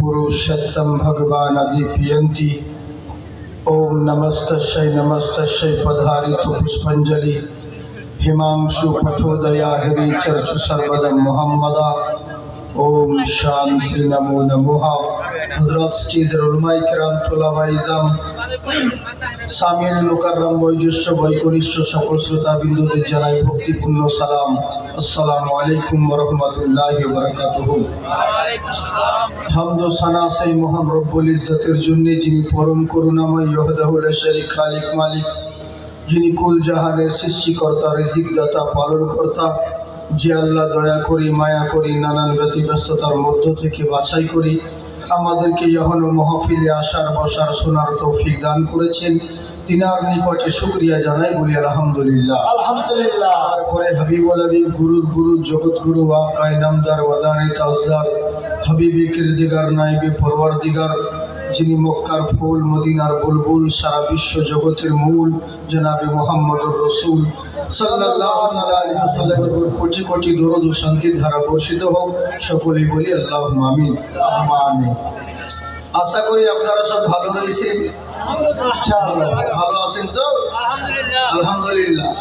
पुरुषोत्तम भगवान अभिपियन्ति। ओम नमस्तस्यै पधारितु पुष्पंजलि हिमांशु पथोदया हरि चर्चु सर्वदम मोहम्मदा। ओम शांति नमो नमः। हजरत स्टीजर उलमाए किराम तुलाबाए इज़ाम सामिन मुकर्रम বয়োজ্যেষ্ঠ বয়কনিষ্ঠ সকল শ্রোতাবৃন্দদের জানাই ভক্তিপূর্ণ সালাম। আসসালামু আলাইকুম ওয়া রাহমাতুল্লাহি ওয়া বারাকাতুহু। হামদ ও সানা সেই মহান রব্বুল ইজ্জতের জন্য, যিনি পরম করুণাময় ওয়াহদাহু লা শারীক খালিক মালিক, যিনি কুল জাহানের সৃষ্টিকর্তা, রিজিক দাতা, পালনকর্তা, যে আল্লাহ দয়া করি মায়া করি নানান ব্যতিব্যস্ততার মধ্য থেকে বাছাই করি আমাদেরকে এখনো মাহফিলে আসার বসার শোনার তৌফিক দান করেছেন, তিনার নিকটে শুকরিয়া জানাই, বলি আলহামদুলিল্লাহ। আলহামদুলিল্লাহ। তারপরে হাবিবুল হাবিব গুরুর গুরু জগৎ গুরু ওয়াকায়ে নামদার ওয়াদানে তাজ্জার হাবিবে কিরদিগার নাইবে পরওয়ারদিগার, যিনি মক্কার ফুল মদিনার বুলবুল, সারা বিশ্ব জগতের মূল, জনাবে মুহাম্মদুর রাসূল সাল্লাল্লাহু আলাইহি ওয়াসাল্লামের উপর কোটি কোটি দরুদ ও শান্তির ধারা বর্ষিত হোক। সকলেই বলি আল্লাহুম্মা আমিন। আমিন। আশা করি আপনারা সব ভালো রয়েছেন, ইনশাআল্লাহ ভালো আছেন তো? আলহামদুলিল্লাহ। আলহামদুলিল্লাহ।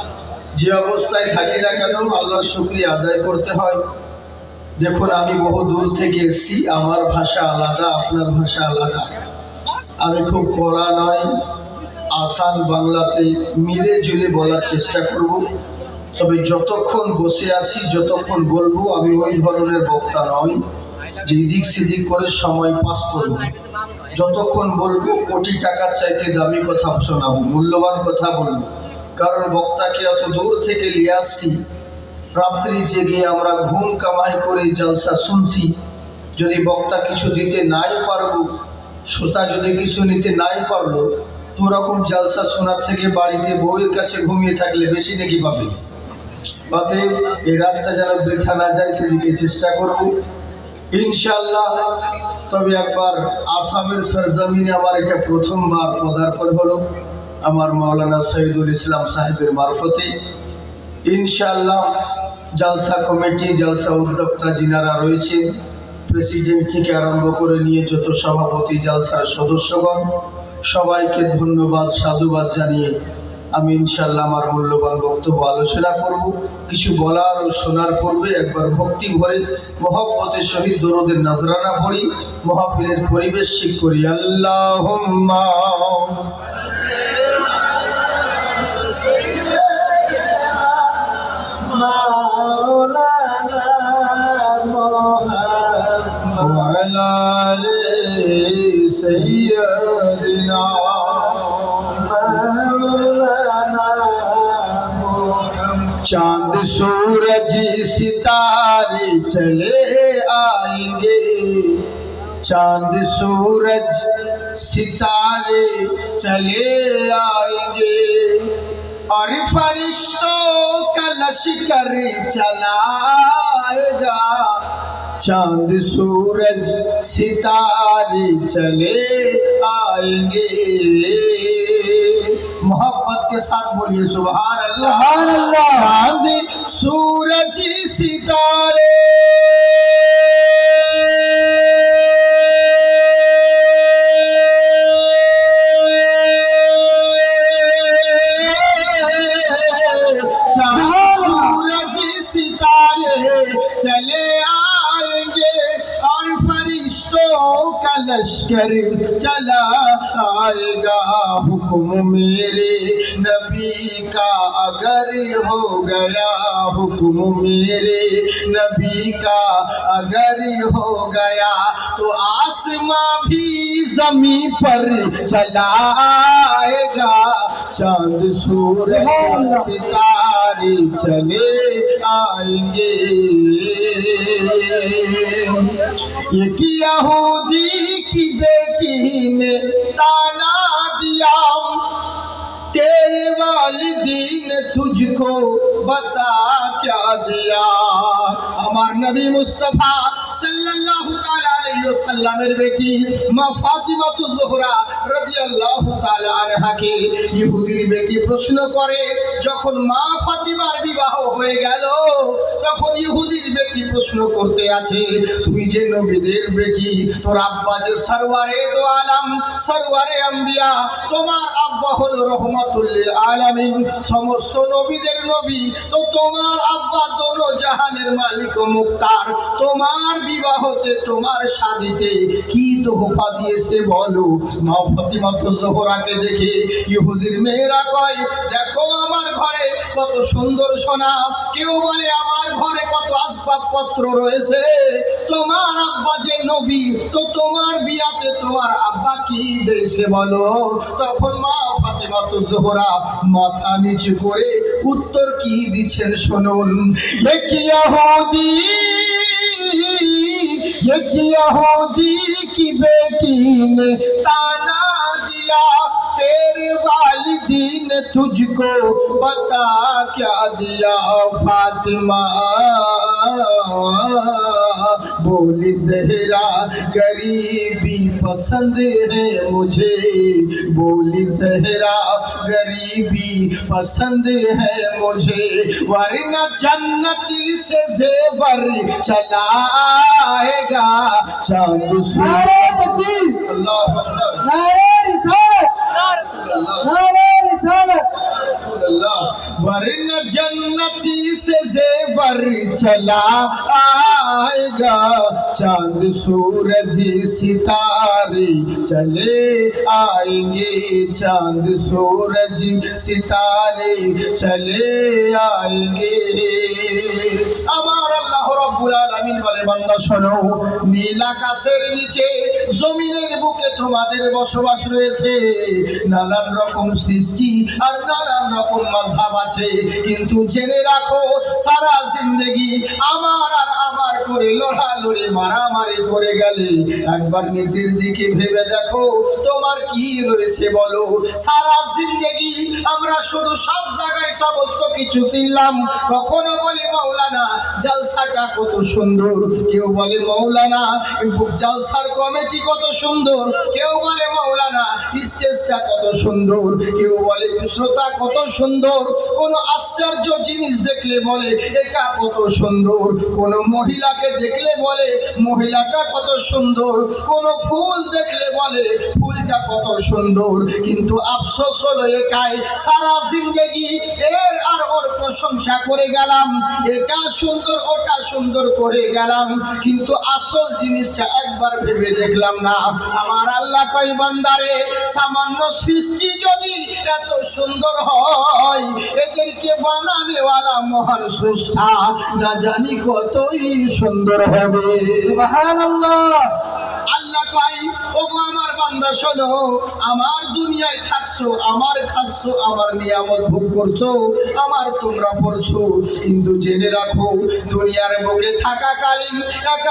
যে অবস্থায় থাকি না কেন আল্লাহর শুকরিয়া আদায় করতে হয়। দেখুন, আমি বহু দূর থেকে এসেছি, আমার ভাষা আলাদা, আপনার ভাষা আলাদা। আমি খুব কড়া নয়, আসান বাংলাতে মিলে জুলে বলার চেষ্টা করব। তবে যতক্ষণ বসে আছি, যতক্ষণ বলবো, আমি ওই ধরনের বক্তা নই যে এদিক সেদিক করে সময় পাস করব। যতক্ষণ বলবো কোটি টাকার চাইতে দামি কথা শোনাবো, মূল্যবান কথা বলবো। কারণ বক্তাকে এত দূর থেকে নিয়ে আসছি, রাত্রি জেগে আমরা ঘুম কামাই করে জলসা শুনছি। যদি বক্তা কিছু দিতে নাই পারবো, শ্রোতা যদি কিছু নিতে নাই পারলো, তো ওরকম জলসা শোনার থেকে বাড়িতে বউয়ের কাছে ঘুমিয়ে থাকলে বেশি নাকি পাবে। অতএব এই রাতটা যেন বৃথা না যায়, সেদিকে চেষ্টা করব ইনশাআল্লাহ। তবে একবার আসামের সরজমিনে আমার এটা প্রথমবার পদার্পণ হলো, আমার মাওলানা শহীদুল ইসলাম সাহেবের মারফতে। ইনশাআল্লাহ জলসা কমিটি, জলসা উদ্যোক্তা যিনারা রয়েছেন, প্রেসিডেন্ট থেকে আরম্ভ করে নিয়ে যত সভাপতি, জলসার সদস্যগণ, সবাইকে ধন্যবাদ সাধুবাদ জানিয়ে আমি ইনশাআল্লাহ আমার মূল্যবান বক্তব্য আলোচনা করব। কিছু বলার ও শোনার পূর্বে একবার ভক্তি ভরে মহব্বতের সহিত দরুদের নজরানা পড়ি, মাহফিলের পরিবেশ ঠিক করি। আল্লাহুম্মা মাওলানা মুহাম্মদ ওয়া আলা আলি সাইয়্যিদিনা चांद सूरज सितारे चले आएंगे, चांद सूरज सितारे चले आएंगे, और फरिश्तों का लश्कर चलाएगा। चांद सूरज सितारे चले आएंगे। मोहब्बत के साथ बोलिए सुभान अल्लाह। सुभान अल्लाह। चांद सूरज सितारे चांद सूरज सितारे चले आएंगे, और फरिश्तों का लश्कर चला आएगा। हुक्म मेरे नबी का अगर हो गया, हुक्म मेरे नबी का अगर हो गया, तो आसमां भी जमीन पर चला आएगा। चांद सूरज सितारे चले आएंगे। एक यहूदी की बेटी ने ताना दिया, तेरे वालिदीन तुझको बता क्या दिया। আমার নবী মুস্তাফা সাল্লাল্লাহু তাআলা আলাইহি ওয়াসাল্লামের বেটি মা ফাতিমাতুজ জোহরা রাদিয়াল্লাহু তাআলা আনহাকে ইহুদির বেটি প্রশ্ন করে। যখন মা ফাতিমার বিবাহ হয়ে গেল তখন ইহুদির বেটি প্রশ্ন করতে আছে, তুই যে নবীদের বেটি, তোর আব্বা যে সরওয়ারে দো আলম, সরওয়ারে আম্বিয়া, তোমার আব্বা হলো রহমাতুল লিল আলামিন, সমস্ত নবীদের নবী, তো তোমার আব্বা দোনো জাহানের মালিক ও মুক্তার, তোমার বিবাহতে তোমার শাদীতে কি তোহফা দিয়েছে বলো। মা ফাতিমাতুজ জোহরাকে দেখে ইহুদির মেয়েরা কয়, দেখো আমার ঘরে কত সুন্দর সোনা, কেউ বলে আমার ঘরে কত আসবাবপত্র রয়েছে, তোমার আব্বা যে নবী, তো তোমার বিয়াতে তোমার আব্বা কি দিয়েছে বলো। তখন মা ফাতিমাতুজ জোহরা মাথা নিচু করে উত্তর কি দিচ্ছেন শুনুন। এক ইহুদি, एक यहूदी की बेटी ने ताना दिया, तेरे वालिदी ने तुझको बता क्या दिया। फातिमा बोली ज़हरा गरीबी पसंद है मुझे, बोली ज़हरा गरीबी पसंद है मुझे, वरना जन्नती से ज़ेवर चला आएगा चांद नारे तकबीर, अल्लाहु अकबर, नारे रिसालत, नारे रिसालत। वरना जन्नती से ज़ेवर चला आएगा, चांद सूरज सितारे चले आएंगे, चांद सूरज सितारे चले आएंगे। আমার আল্লাহ রাব্বুল আলামিন বলে, বান্দা শোনো, নীল আকাশের নিচে জমিনের বুকে তোমাদের বসবাস রয়েছে, নানান রকম সৃষ্টি আর নানান রকম মাযহাব আছে, কিন্তু জেনে রাখো সারা জিন্দেগি আমার আর আমার করে লড়ালড়ি মারামারি করে গেলে একবার নিজের দিকে ভেবে দেখো তোমার কি রয়েছে বলো। সারা জিন্দেগি আমরা শুধু সব জায়গায় সমস্ত কিছু চিনলাম, কখনো বলি মাওলানা জলসাটা কত সুন্দর, কেউ বলে মাওলানা জলসার কমিটি কত সুন্দর, কেউ বলে মাওলানা স্টেজটা কত সুন্দর, কেউ বলে শ্রোতা কত সুন্দর, কোন আশ্চর্য জিনিস দেখলে বলে এটা কত সুন্দর, কোন মহিলাকে দেখলে বলে মহিলাটা কত সুন্দর, কোন ফুল দেখলে বলে ফুলটা কত সুন্দর, কিন্তু আফসোস হলো একাই সারা জিন্দেগি এর আর ওর প্রশংসা করে গেলাম, এটা সুন্দর ওটা সুন্দর করে গেলাম, কিন্তু আসল জিনিসটা একবার ভেবে দেখলাম না। আমার আল্লাহ কয়, বান্দারে সামান্য সৃষ্টি যদি এত সুন্দর হয়, এদেরকে বানানেওয়ালা মহান স্রষ্টা না জানি কতই সুন্দর হবে। সুবহানাল্লাহ। আল্লাহ কয়, ওগো আমার বান্দা শোনো, আমার দুনিয়ায় থাকছো, আমার খাচ্ছো, আমার নিয়ামত ভোগ করছো, আমার তোমরা পড়ছো, কিন্তু জেনে রাখো দুনিয়ার বুকে থাকাকালীন এক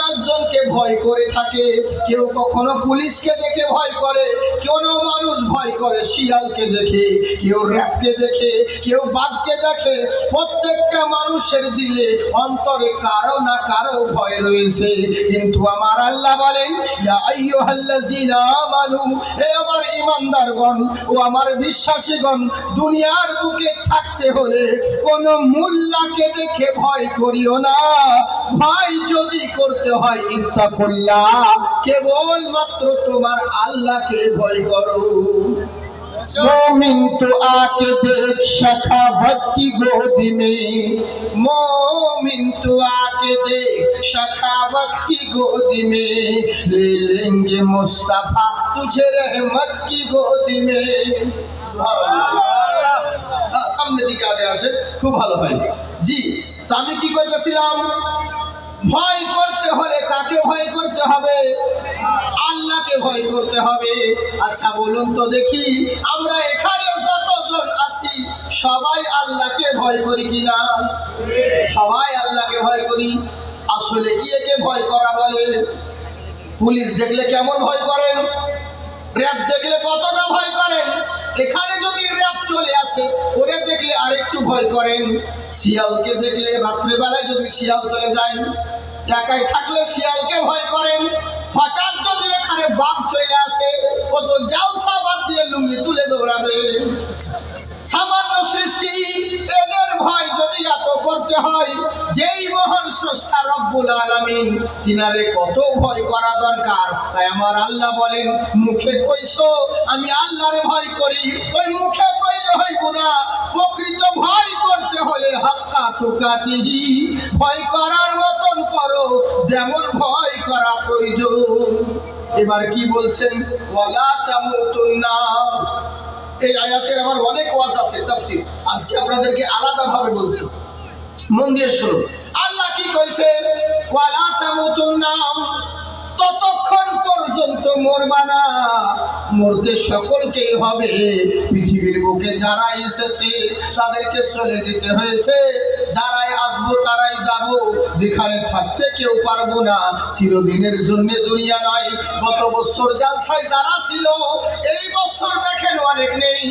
একজনকে ভয় করে থাকে। কেউ কখনো পুলিশকে দেখে ভয় করে, কোনো মানুষ ভয় করে শিয়ালকে দেখে, কেউ র‍্যাবকে দেখে, কেউ বাঘকে দেখে, প্রত্যেকটা মানুষের দিলে অন্তরে কারো না কারো ভয় রয়েছে, কিন্তু আমার আল্লাহ বলেন, ইয়া আইয়ুহাল্লাযীনা আমানু, হে আমার ঈমানদারগণ ও আমার বিশ্বাসীগণ, দুনিয়ার বুকে থাকতে হলে কোন মোল্লাকে দেখে ভয় করিও না, ভয় যদি করতে হয় ইত্তাকুল্লাহ, কেবল মাত্র তোমার আল্লাহকে ভয় করো। मोमिन तो आके देख शखावत की गोदी में, मोमिन तो आके देख शखावत की गोदी में, ले लेंगे मुस्तफा तुझे रहमत की गोदी में। সামনে দিকে আগে আসে, খুব ভালো হয়। জি, তা আমি কি কইতেছিলাম, ভয় করতে হলে কাকে ভয় করতে হবে? আল্লাহকে ভয় করতে হবে। আচ্ছা বলুন তো দেখি, আমরা এখানে যতজন আছি সবাই আল্লাহকে ভয় করি কিনা? সবাই আল্লাহকে ভয় করি। আসলে কি একে ভয় করা বলে? পুলিশ দেখলে কেমন ভয় করেন? র‍্যাব দেখলে কতটা ভয় করেন? এখানে যদি র‍্যাব চলে আসে ওরে দেখলে আরেকটু ভয় করেন। শিয়ালকে দেখলে রাত্রেবেলায় যদি শিয়াল চলে যায় একাই থাকলে শিয়ালকে ভয় করেন, হঠাৎ যদি এখানে বাঘ চলে আসে ও তো জালসা বাদ দিয়ে লুঙ্গি তুলে দৌড়াবে। সামান্য সৃষ্টি, এদের ভয় যদি এত করতে হয়, যেই মহান স্রষ্টা রব্বুল আলামিন তিনারে কত ভয় করা দরকার। তাই আমার আল্লাহ বলেন, মুখে কইছো আমি আল্লাহরে ভয় করি, ওই মুখে কইলে হইব না, প্রকৃত ভয় করতে হলে হাক্কা তুকাতিহি, ভয় করার মতন করো যেমন ভয় করা প্রয়োজন। এবার কি বলছেন, ওয়ালা তামুতুন্না। এই আয়াতের আমার অনেক ওয়াজ আছে তাফসীর, আজকে আপনাদেরকে আলাদাভাবে বলছি, মন দিয়ে শুনুন। আল্লাহ কি কইছে, ওয়ালা তামুতুন্না, ততক্ষণ পর্যন্ত মরবা না, মরতে সকলকেই হবে। পৃথিবীর বুকে যারা এসেছে তাদেরকে চলে যেতে হয়েছে, যারাই আসবো তারাই যাব, যেখানে থাকতে কেউ পারবো না, চিরদিনের জন্য দুনিয়া নয়। গত বছর জালসায় যারা ছিল, এই বছর দেখেন অনেক নেই,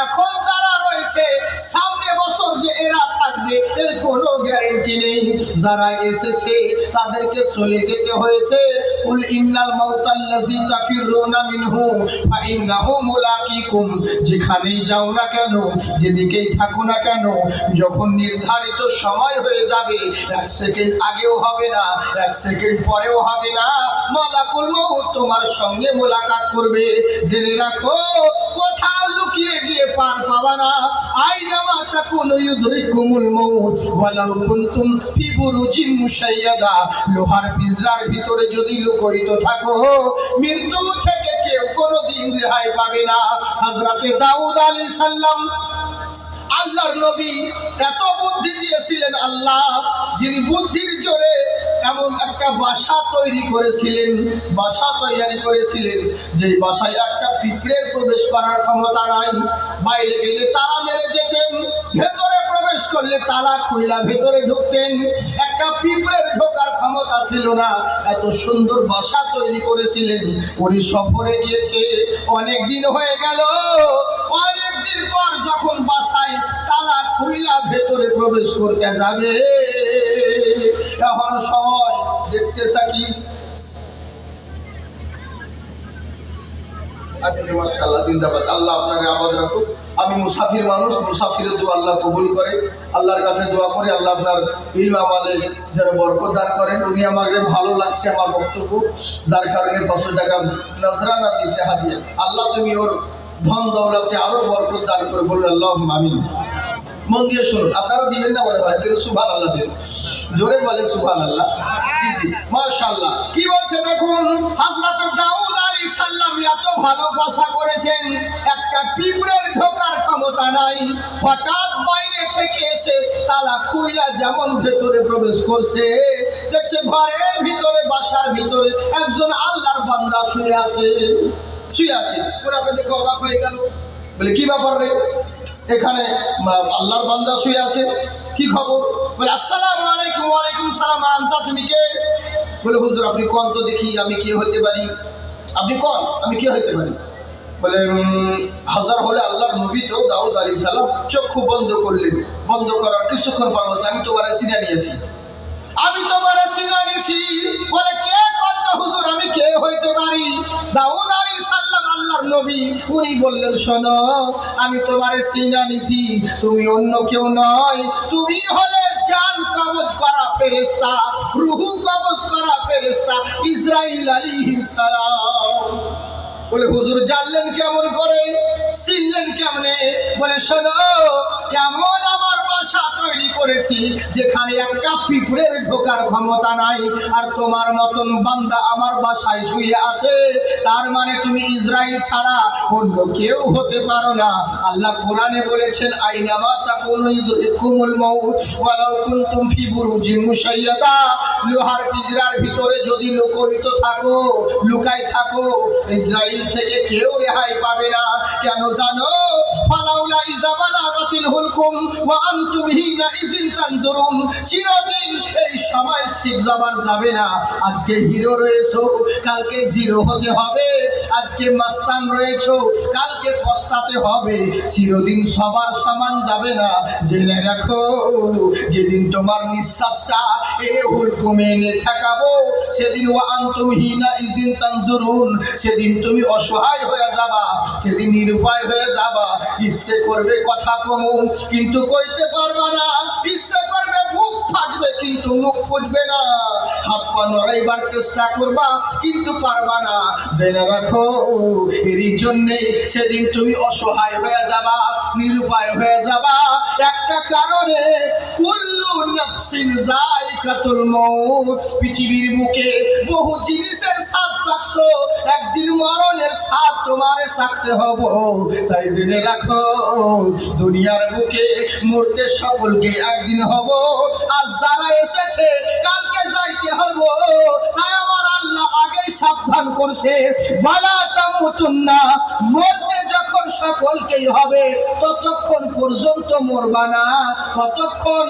এখন যারা রয়েছে সামনে বছর যে এরা থাকবে এর কোনো গ্যারান্টি নেই। যারা এসেছে তাদেরকে চলে যেতে হয়েছে। কুল ইন্নাল মাউতাল্লাযী তাফিরুনা মিনহু ফাইন্নাহু মুলাকিকুম, যেখানেই যাও না কেন, যেদিকেই থাকো না কেন, যখন নির্ধারিত সময় হয়ে যাবে, এক সেকেন্ড আগেও হবে না, এক সেকেন্ড পরেও হবে না, মালাকুল মউত তোমার সঙ্গে মোলাকাত করবে। জেনে রাখো, কোথাও লুকিয়ে গিয়ে পার পাবা না। আইনামা তাকুনু ইউদরিকুমুল মউত ওয়ালাউ কুনতুম ফি বুরুজিন মুশাইয়াদা, লোহার পিঞ্জরার ভিতরে যদি লুকায়িত থাকো, মৃত্যু থেকে কেউ কোনোদিন রেহাই পাবে না। হযরতে দাউদ আলাইহিস সালাম, আল্লাহর নবী, এত বুদ্ধি দিয়েছিলেন আল্লাহ, যিনি বুদ্ধির জোরে এমন একটা বাসা তৈরি করেছিলেন, বাসা তৈরি করেছিলেন যে বাসায় একটা পিঁপড়ের প্রবেশ করার ক্ষমতা নাই। বাইরে গেলে তালা মেরে যেতেন, ভেতরে প্রবেশ করলে তালা খুইলা ভেতরে ঢুকতেন, একটা পিঁপড়ের ঢোকার ক্ষমতা ছিল না। এত সুন্দর বাসা তৈরি করেছিলেন। উনি সফরে গিয়েছে, অনেক দিন হয়ে গেল, অনেক দিন পর যখন বাসায় তালা খুইলা ভেতরে প্রবেশ করতে যাবে, এখন সময় দেখতে থাকি। আচ্ছা মাশাআল্লাহ, জিন্দাবাদ, আল্লাহ আপনাকে আবাদ রাখুক। আমি মুসাফির মানুষ, মুসাফিরের দোয়া আল্লাহ কবুল করে। আল্লাহর কাছে দোয়া করি আল্লাহ আপনার ইলম আমলে যেন বরকত দান করেন। উনি আমাকে ভালো লাগছে আমার বক্তব্য, যার কারণে 500 টাকা নজরানা দিয়েছে হাদিয়া। আল্লাহ তুমি ওর ধন দৌলতে আরো বরকত দান করে, বলুন আল্লাহুম্মা আমিন। মন দিয়ে শুনুন, আপনারা দিবেন না মনে হয়, কিন্তু সুবহানাল্লাহ দিন, জোরে বলেন সুবহানাল্লাহ। জি জি মাশাআল্লাহ। কি বলছে দেখুন, হযরত দাউদ আলাইহিস সালাম এত ভালো বাসা করেছেন, একটা পিঁপড়ের ঢোকার ক্ষমতা নাই। হঠাৎ বাইরে থেকে এসে তালা খুইলা যেমন ভেতরে প্রবেশ করছে, দেখছে ঘরের ভিতরে, বাসার ভিতরে একজন আল্লাহর বান্দা শুয়ে আছে, শুয়ে আছে। পুরো দেখে অবাক হয়ে গেল, বলে কি ব্যাপার রে, এখানে আল্লাহর বান্দা শুয়ে আছে, কি খবর? বলে আসসালামু আলাইকুম। ওয়ালাইকুম সালাম। আনতা, তুমি কে? বলে হুজুর আপনি কোন তো দেখি আমি কে হইতে পারি। আপনি কোন, আমি কে হইতে পারি? বলে হাজার হলে আল্লাহর নবী তো দাউদ আলাইহিস সালাম। চক্ষু বন্ধ করলেন, বন্ধ করার কিছুক্ষণ পর বলছে, আমি তোমার চিনা নিয়েছি, আমি তোমার চিনা নিয়েছি। বলে কে কত হুজুর, আমি কে হইতে পারি? দাউদ আলাইহিস সালাম আল্লাহর নবী, উনি বললেন শোনো, আমি তোমার চিনা নিছি, তুমি অন্য কেউ নয়, তুমি হলে জান কবজ করা ফেরেশতা, রূহ কবজ করা ফেরেশতা ইসরাইল আলাইহিস সালাম। বলে হুজুর জানলেন কেমন করে, চিনলেন কেমনে? বলে শোনো, এমন আমার বাসা তৈরি করেছি যেখানে একটা পিঁপড়ের ঢোকার ক্ষমতা নাই, আর তোমার মতন বান্দা আমার বাসায় শুয়ে আছে, তার মানে তুমি ইসরাইল ছাড়া অন্য কেউ হতে পারো না। আল্লাহ কোরআনে বলেছেন, আইনামা তাকুনু ইউদরিকুমুল মাউত ওয়ালাউ কুনতুম ফি বুরুজিন মুশাইয়াদা, লোহার পিঞ্জরার ভিতরে যদি লুকায়িত থাকো, লুকাই থাকো, ইসরাইল থেকে কেউ রেহাই পাবে না। কেন জানো? ফালাউলা ইযা বালাগাতিল হুলকুম ওয়া আনতুম হিনাইযিন তানজুরুন, চিরদিন এই সময় ঠিক জবান যাবে না। আজকে হিরো রয়েছো, কালকে জিরো হতে হবে। আজকে মাস্তান রয়েছো, কালকে পস্তাতে হবে। চিরদিন সবার সমান যাবে না। জেনে রাখো, যেদিন তোমার নিঃশ্বাসটা এনে হুলকুমে এনে ঠেকাবো, সেদিন ওয়া আনতুম হিনাইযিন তানজুরুন, সেদিন তুমি অসহায় হয়ে যাবা, সেদিন নিরুপায় হয়ে যাবা। ইচ্ছে করবে কথা কমু, কিন্তু কইতে পারবা না। ইচ্ছে করবে মুখ ফাটবে, কিন্তু মুখ ফুটবে না। হাত পা নড়াইবার চেষ্টা করবা, কিন্তু পারবা না। জেনে রাখো, এরই জন্যে সেদিন তুমি অসহায় হয়ে যাবা, নিরুপায় হয়ে যাবা। একটা কারণে, কুল্লু নাফসিন যায়কাতুল মউত, পৃথিবীর বুকে বহু জিনিসের স্বাদ চাখছো, একদিন মরণের স্বাদ তোমারে চাখতে হবে। তাই জেনে রাখো, দুনিয়ার বুকে মরতে সকলকে একদিন হব। আজ যারা এসেছে কালকে যাইতে হব। তাই আমার আল্লাহ আগেই সাবধান করছে, ওয়ালা তামুতুন্না, মরতে যখন সকলকেই হবে, ততক্ষণ পর্যন্ত মরবা না। কতক্ষণ?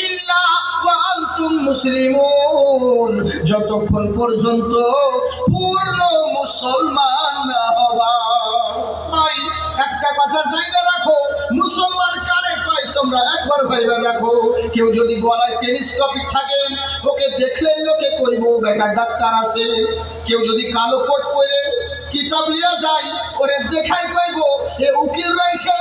ইল্লা ওয়া আনতুম মুসলিমুন, যতক্ষণ পর্যন্ত পূর্ণ মুসলমান না হবা। তাই একটা কথা জাইনা রাখো, মুসলমান কারে কয় তোমরা একবার ভাইবা দেখো। কেউ যদি গলায় টেলিস্কোপিক থাকে, ওকে দেখলে লোকে কইব বেকার ডাক্তার আছে। কেউ যদি কালো কোট পরে কিতাব লিয়া যায়, ওরে দেখাই কইব সে উকিল রয়েছে।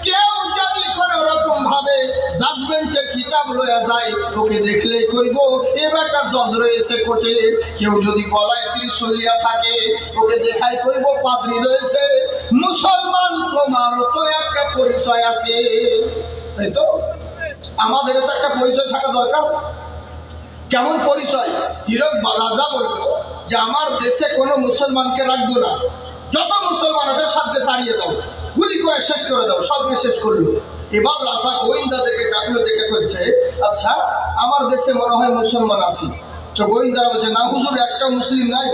কেউ যদি কোনো রকম ভাবে জাজমেন্টের কিতাব লইয়া যায়, ওকে দেখলে কইব এ বেটা জজ রয়েছে কোর্টে। কেউ যদি গলায় ত্রিশূল লিয়া থাকে, ওকে দেখাই কইব পাদ্রী রয়েছে। মুসলমান তোমারও তো একটা পরিচয় আছে, তাই তো? আমাদেরও তো একটা পরিচয় থাকা দরকার। কেমন পরিচয়? হিরক রাজা বলল যে আমার দেশে কোনো মুসলমানকে রাখবো না, যত মুসলমান আছে সবকে তাড়িয়ে দাও, গুলি করে শেষ করে দাও। সবকে শেষ করলো। এবার রাজা গোয়েন্দাদেরকে ডাকলো, ডেকে কইছে, আচ্ছা আমার দেশে মনে হয় মুসলমান আছে। তো গোয়েন্দারা বলছে, না হুজুর, একটা মুসলিম নাই।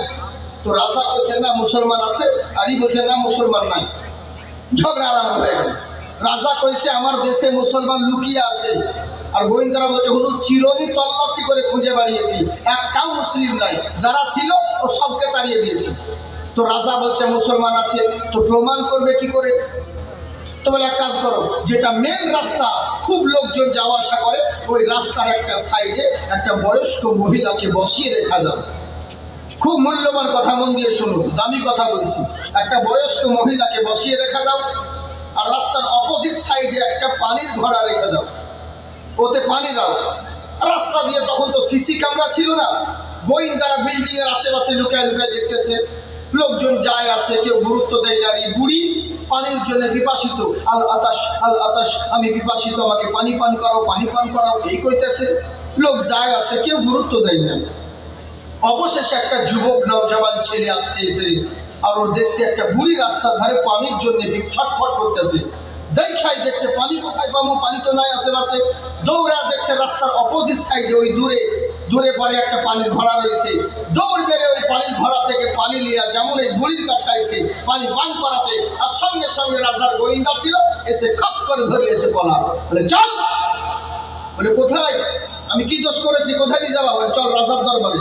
তো রাজা বলছে, না মুসলমান আছে। আরই বলছে, না মুসলমান নাই। ঝগড়া আরম্ভ হয়ে গেল। রাজা কইছে, আমার দেশে মুসলমান লুকিয়ে আছে। আর গোয়েন্দারা বলছে, হুজুর চিরনি তল্লাশি করে খুঁজে বাড়িয়েছি, একটাও মুসলিম নাই। যারা ছিল ও সবকে তাড়িয়ে দিয়েছে। তো রাজা বলছে মুসলমান আছে, তো প্রমাণ করবে কি করে? তো বলে এক কাজ করো, যেটা মেন রাস্তা, খুব লোকজন যাওয়া আসা করে, ওই রাস্তার একটা সাইডে একটা বয়স্ক মহিলাকে বসিয়ে রেখা দাও। খুব মূল্যবান কথা, মন দিয়ে শুনুন, দামি কথা বলছি। একটা বয়স্ক মহিলাকে বসিয়ে রেখা দাও, আর রাস্তার অপোজিট সাইডে একটা পানির ঘোড়া রেখে দাও, ওতে পানি দাও। রাস্তা দিয়ে তখন তো সিসি ক্যামেরা ছিল না। গোয়েন্দারা বিল্ডিং এর আশেপাশে লুকায় লুকায় দেখতেছে, লোকজন যায় আসে, কেউ গুরুত্ব দেয় না। এই বুড়ি পানির জন্য পিপাসিত, আল আতাশ আল আতাশ, আমি পিপাসিত, আমাকে পানি পান করাও, পানি পান করাও, এই কইতেছে। লোক যায় আসে, কেউ গুরুত্ব দেয় না। অবশেষে একটা যুবক নওজওয়ান ছেলে আসতেছে, আর ওর দেখছে একটা বুড়ি রাস্তার ধারে পানির জন্য ছটফট করতেছে। দেখাই দেখছে পানি কোথায় পাবো, পানি তো নাই আশেপাশে। দৌড়া দেখছে রাস্তার অপোজিট সাইডে ওই দূরে দূরে পরে একটা পানির ঘোড়া রয়েছে। দৌড় বেড়ে ওই পানির ঘোড়া থেকে পানি লিয়া যেমন এই বুড়ির কাছে আইছে পানি পান করাতে, আর সঙ্গে সঙ্গে রাজার গোয়েন্দা ছিল, এসে খপ করে ধরিয়েছে কলা। বলে চল। বলে কোথায়? আমি কি দোষ করেছি, কোথায় নিয়ে যাবা? বলে চল রাজার দরবারে।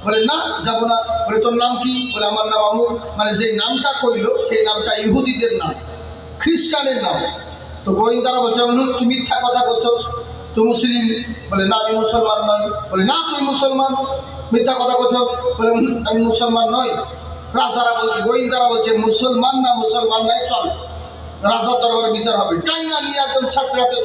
বলে না, যাবো না। বলে তোর নাম কি? বলে আমার নাম আমর। মানে যে নামটা কইলো সেই নামটা ইহুদিদের নাম, খ্রিস্টানের নাম। তো গোয়েন্দারা বলছে, তুই মিথ্যা কথা বলছো, তুই মুসলিম। বলে না, আমি মুসলমান নই। বলে না, তুই মুসলমান, মিথ্যা কথা বলছো। বলে আমি মুসলমান নই। রাজারা বলছে, গোয়েন্দারা বলছে, মুসলমান না মুসলমান নাই, চল রাজার দরবারে বিচার হবে। টাইনা নিয়ে একদম ছাছড়াতে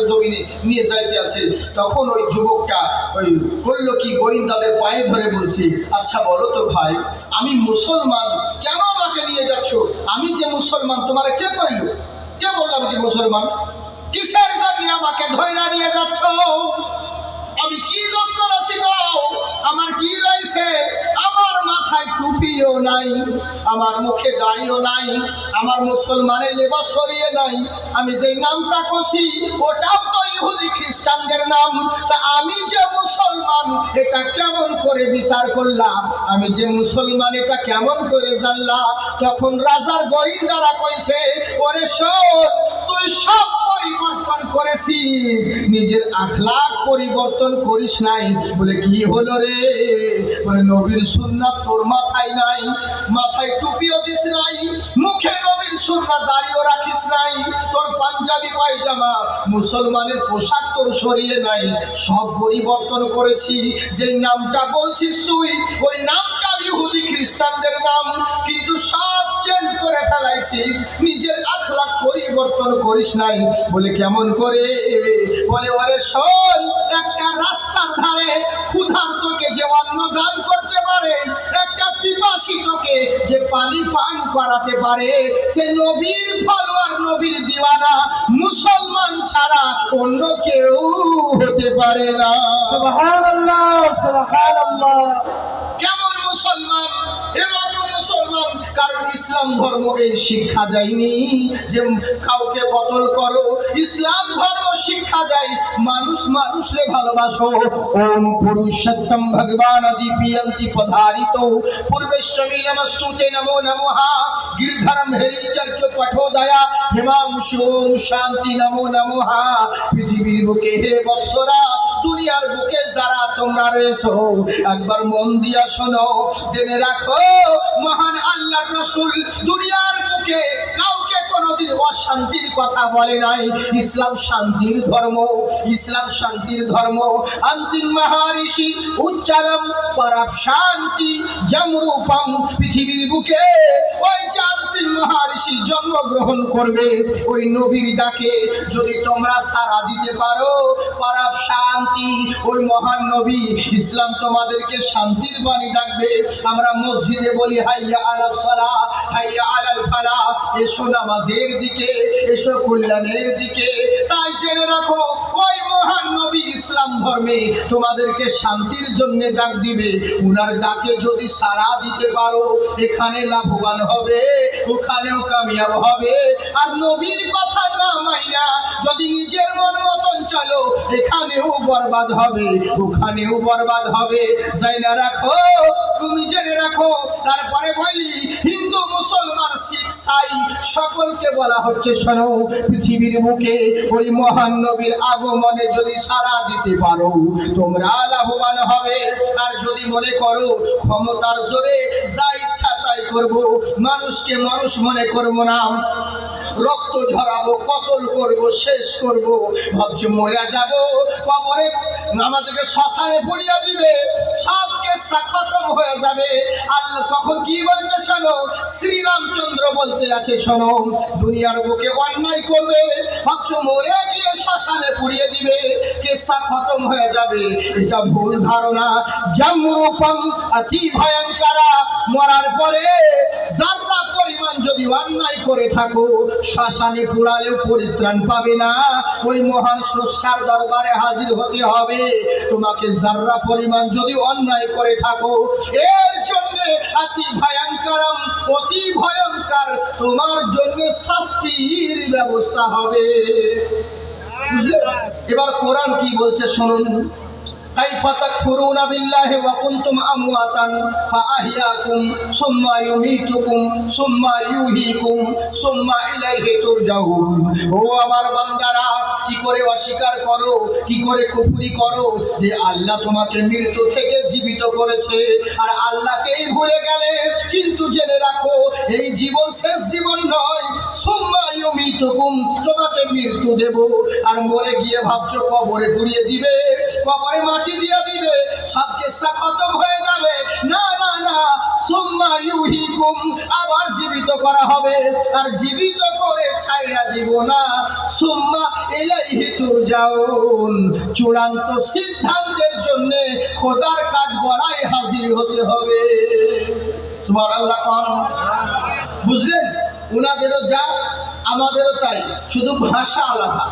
জমিনে নিয়ে যাইতে আসে। তখন ওই যুবকটা ওই করলো কি, গোয়েন্দাদের পায়ে ধরে বলছি, আচ্ছা বলো তো ভাই, আমি মুসলমান, কেন আমাকে নিয়ে যাচ্ছ? আমি যে মুসলমান তোমার কে কইল? কে বললাম কি মুসলমান? কিসের জন্য আমাকে ধইরা নিয়ে যাচ্ছ? আমি কি দোষ করেছি গো? আমার কি রয়েছে? আমার মাথায় টুপিও নাই, আমার মুখে দাড়িও নাই, আমার মুসলমানের লেবাস সরিয়ে নাই। আমি যে নামটা কষি ওটাও তো ইহুদি খ্রিস্টানদের নাম। তা আমি যে মুসলমান এটা কেমন করে বিচার করলাম? আমি যে মুসলমান এটা কেমন করে জানলা? তখন রাজার গোয়েন্দারা কইছে, ওরে শোন, তুই সব পরিবর্তন করেছিস, নিজের আখলাক পরিবর্তন করিস নাই। বলে কি হলো রে? বলে নবীর সুন্নাত তোর মাথায় নাই, মাথায় টুপিও দিস নাই, মুখে নবীর সুন্নাত দাড়িও রাখিস নাই, তোর পাঞ্জাবি পায়জামা মুসলমানের পোশাক তোর শরীরে নাই, সব পরিবর্তন করেছি। যে নামটা বলছিস তুই, ওই নামটা ইহুদি খ্রিস্টানদের নাম, কিন্তু সব চেঞ্জ করে ফেলাইছিস, নিজের আখলাক পরিবর্তন করিস নাই। বলে কেমন করে? বলে ওরে শোন, একটা রাস্তার ধারে ক্ষুধার্তকে যে অন্ন দান করতে পারে, একটা পিপাসিতকে যে পানি পান করাতে পারে, সে নবীর ফলোয়ার, নবীর দিওয়ানা, মুসলমান ছাড়া অন্য কেউ হতে পারে না। সুবহানাল্লাহ, সুবহানাল্লাহ। কেমন মুসলমান? এরকম মুসলমান, কারণ ইসলাম ধর্ম এই শিক্ষা দেয়নি যে কাউকে বদল করো। ইসলাম ধর্ম শিক্ষা দেয় মানুষ মানুষরে ভালোবাসো। ওম পুরুষোত্তম ভগবান আদি পিয়ন্তি পধারিত পূর্বেশ্বমী নমস্তুতে নমো নমঃ গিরধরম হেরি চর্চ পঠোদয়া হিমাংশু শান্তি নমো নমঃ। পৃথিবীর বুকে হে বৎসরা, দুনিয়ার বুকে যারা তোমরা রয়েছো, একবার মন দিয়া শোনো, জেনে রাখো মহান আল্লাহর রাসূল দুনিয়ার বুকে কাউকে কোনোদিন অশান্তির কথা বলে নাই। ইসলাম শান্তির ধর্ম, ইসলাম শান্তির ধর্ম। অন্তিম মহারিষি উচ্চারম পরাপ শান্তি যমরূপম। পৃথিবীর বুকে ওই যে অন্তিম মহারিষি জন্মগ্রহণ করবে, ওই নবীর ডাকে যদি তোমরা সাড়া দিতে পারো, পরাপ শান্তি, ওই মহান নবী ইসলাম তোমাদেরকে শান্তির বাণী ডাকবে। আমরা মসজিদে বলি হাইয়া আলাস সালাহ, হাইয়া আলাল ফালাহ, এসো নামাজের দিকে, এসো কল্যাণের দিকে। তাই জেনে রাখো, ওই মহান নবী ইসলাম ধর্মে তোমাদেরকে শান্তির জন্য ডাক দিবে। উনার ডাকে যদি সাড়া দিতে পারো, এখানে লাভবান হবে, ওখানেও কামিয়াব হবে। আর নবীর কথা না মাইনা যদি নিজের মন মতন চলো, এখানেও বরবাদ হবে, ওখানেও বরবাদ হবে। জানা রাখো, তুমি জেনে রাখো। তারপরে বলি, হিন্দু মুসলমান শিখ সাই সকলকে বলা হচ্ছে, শোনো, পৃথিবীর মুখে ওই মহান নবীর আগমনে যদি সাড়া দিতে পারো, তোমরা লাভবান হবে। আর যদি মনে করো ক্ষমতার জোরে যা ইচ্ছা তাই করবো, মানুষকে মানুষ মনে করবো না, রক্ত ঝরাবো, কতল করব, শেষ করব, ভাবছো মরে যাব, কবরে আমাদেরকে শ্মশানে পুড়িয়ে দিবে, সব কেসা খতম হয়ে যাবে। আল্লাহ তখন কি বলছে শোনো, শ্রীরামচন্দ্র বলতে আছে, শোনো, দুনিয়ার বুকে অন্যায় করবে, ভাবছো মরে গিয়ে শ্মশানে পুড়িয়ে দিবে, কেসা খতম হয়ে যাবে, এটা ভুল ধারণা। যমরূপম অতি ভয়ঙ্করা, মরার পরে যারা পরিমাণ যদি অন্যায় করে থাকো, শ্মশানে পুড়ালেও পরিত্রাণ পাবে না, ওই মহান স্রষ্টার দরবারে হাজির হতে হবে। তোমাকে যারা পরিমাণ যদি অন্যায় করে থাকো, এর জন্য অতি ভয়ঙ্করম, অতি ভয়ঙ্কর তোমার জন্য শাস্তির ব্যবস্থা হবে। এবার কোরআন কি বলছে শুনুন। কাইফা তাকফুরুনা বিল্লাহি ওয়া কুনতুম আমওয়াতান ফাআহইয়াকুম সুম্মা ইউমীতুকুম সুম্মা ইউহয়িকুম সুম্মা ইলাইহি তুরজাউন। ও আমার বান্দারা, কি করে অস্বীকার করো, কি করে কুফরি করো যে আল্লাহ তোমাকে মৃত্যু থেকে জীবিত করেছে, আর আল্লাহকেই ভুলে গেলে। কিন্তু জেনে রাখো, এই জীবন শেষ জীবন নয়। সুম্মা ইউমীতুকুম, তোমাকে মৃত্যু দেব, আর মরে গিয়ে ভাবছো কবরে পুড়িয়ে দিবে, কবরে মাটি দিয়ে দিবে, সব কেসা খতম হয়ে যাবে। না না না, সুম্মা ইউহয়িকুম, আবার জীবিত করা হবে, আর জীবিত করে ছাইড়া দিব না। সুম্মা ইলাইহি তুরজাউন, চূড়ান্ত সিদ্ধান্তের জন্য খোদার কাঠ গড়ায় হাজির হতে হবে। সুবহানাল্লাহ। কোন বুঝলেন? উনাদেরও যা, আমাদেরও তাই, শুধু ভাষা আলাদা,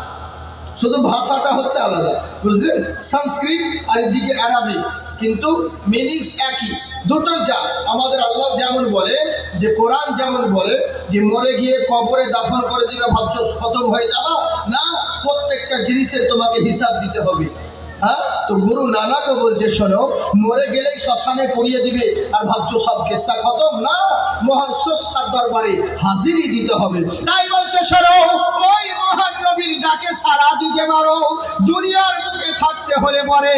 শুধু ভাষাটা হচ্ছে আলাদা, বুঝলেন? সংস্কৃত আর এদিকে আরবিক, কিন্তু মিনিংস একই, দুটোই যা। আমাদের আল্লাহ যেমন বলে, যে কোরআন যেমন বলে যে মরে গিয়ে কবরে দাফন করে দিবে, ভাবছো খতম হয়ে যাবা, না, প্রত্যেকটা জিনিসের তোমাকে হিসাব দিতে হবে। হ্যাঁ, তো গুরু নানাকে বলছে শোনো, মরে গেলেই শ্মশানে পড়িয়ে দিবে আর ভাবছো সব কেসা খতম না, মহান স্রষ্টার দরবারে হাজিরি দিতে হবে। তাই বলছে শোনো, ওই মহান নবীর ডাকে সাড়া দিতে পারো। দুনিয়ার বুকে থাকতে হলে পরে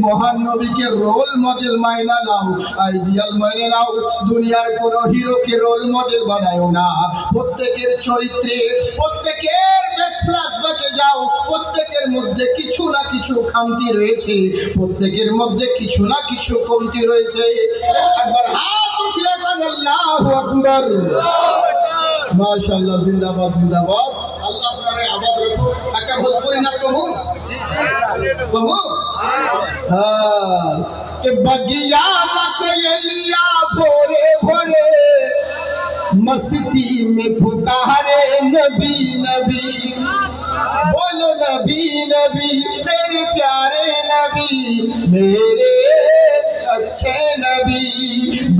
মহান নবীকে রোল মডেল মাইনা নাও, আইডিয়াল মাইনে নাও। দুনিয়ার কোন হিরোকে রোল মডেল বানায়ও না। প্রত্যেকের চরিত্রে, প্রত্যেকের ফ্ল্যাশব্যাকে যাও, প্রত্যেকের মধ্যে কিছু না কিছু খামতি রয়েছে, প্রত্যেকের মধ্যে কিছু না কিছু কমতি রয়েছে। একবার হাত উঠিয়ে বলেন আল্লাহু আকবার। মাশাআল্লাহ, জিন্দাবাদ জিন্দাবাদ। আল্লাহ আপনারে আবাদ রাখো। একটা ভোজপুরি না কহু কহু হ্যাঁ, कि बगिया मकयलिया भोरे भोरे मस्ती में पुकारे नबी नबी, बोलो नबी नबी मेरे प्यारे नबी, मेरे अच्छे नबी।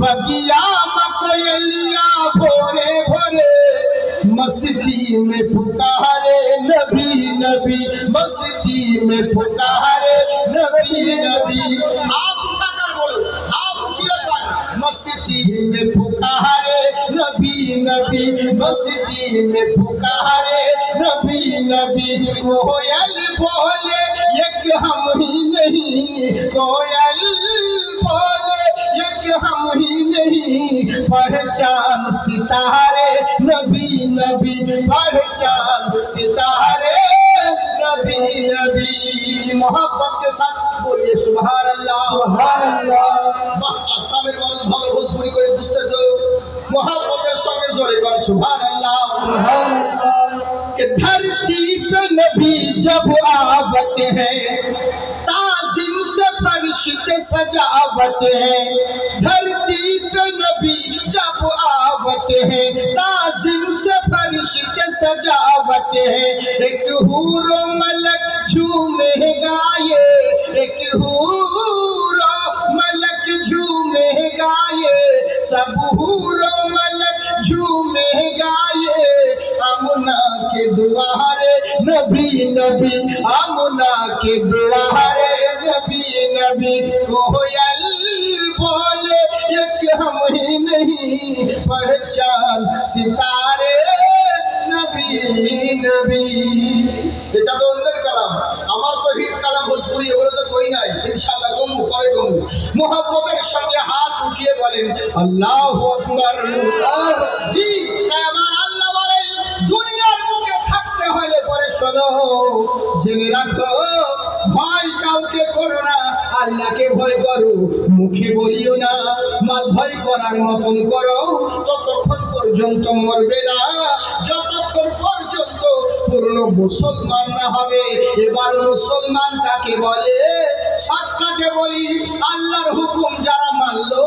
बगिया मकयलिया भोरे भोरे मस्ती में पुकारे नबी नबी, मस्ती में पुकारे नबी नबी। आप उठाकर बोलो, आप उठिए पर मस्ती में पुकारे नबी नबी, मस्ती में पुकारे नबी नबी। कोयल बोले एक हम ही नहीं, कोयल बोले एक हम ही नहीं, पहचान सितारे नबी नबी, पहचान सितारे नबी नबी। मोहब्बत के साथ बोलिए सुभान अल्लाह सुभान अल्लाह। আসামের মানুষ ভালো ভোজপুরি করে বুঝতেছো, मोहब्बतेर संगे जोड़े कर सुभान अल्लाह सुभान अल्लाह। कि धरती पे नबी जब आवते हैं, ताज़ीम से फरिश्ते सजावते हैं। धरती पे नबी जब आवते हैं, ताज़ीम से फरिश्ते सजावते हैं। एक हूर मलक झूमे गाये, एक हूर मलक झूमे गाये, सब हूर मलक झूमे गाये। आमुना के दुआरे नबी नबी, आमुना के दुआरे नबी नबी। कोयल बोले एक हम ही नहीं, पहचान सितारे नबी नबी। এটা তো অন্যের কালাম, আমার তো হিট কালাম ভোজপুরি, এগুলো তো কই নাই। ইনশাআল্লাহ কমু পরে কমু। মোহাব্বতের সঙ্গে হাত উঠিয়ে বলেন আল্লাহু আকবার। জি, আমার আল্লাহ বলেন দুনিয়ার বুকে থাকতে হলে পরে শোনো, জেনে রাখো ভয় কাউকে করো না, আল্লাহকে ভয় করো। মুখে বলিও না, মাল ভয় করার মতন করো, ততক্ষণ পর্যন্ত মরবে না যতক্ষণ পর্যন্ত পূর্ণ মুসলমান না হবে। এবার মুসলমান কাকে বলে? সাক্ষাতে বলি, আল্লাহর হুকুম যারা মানলো,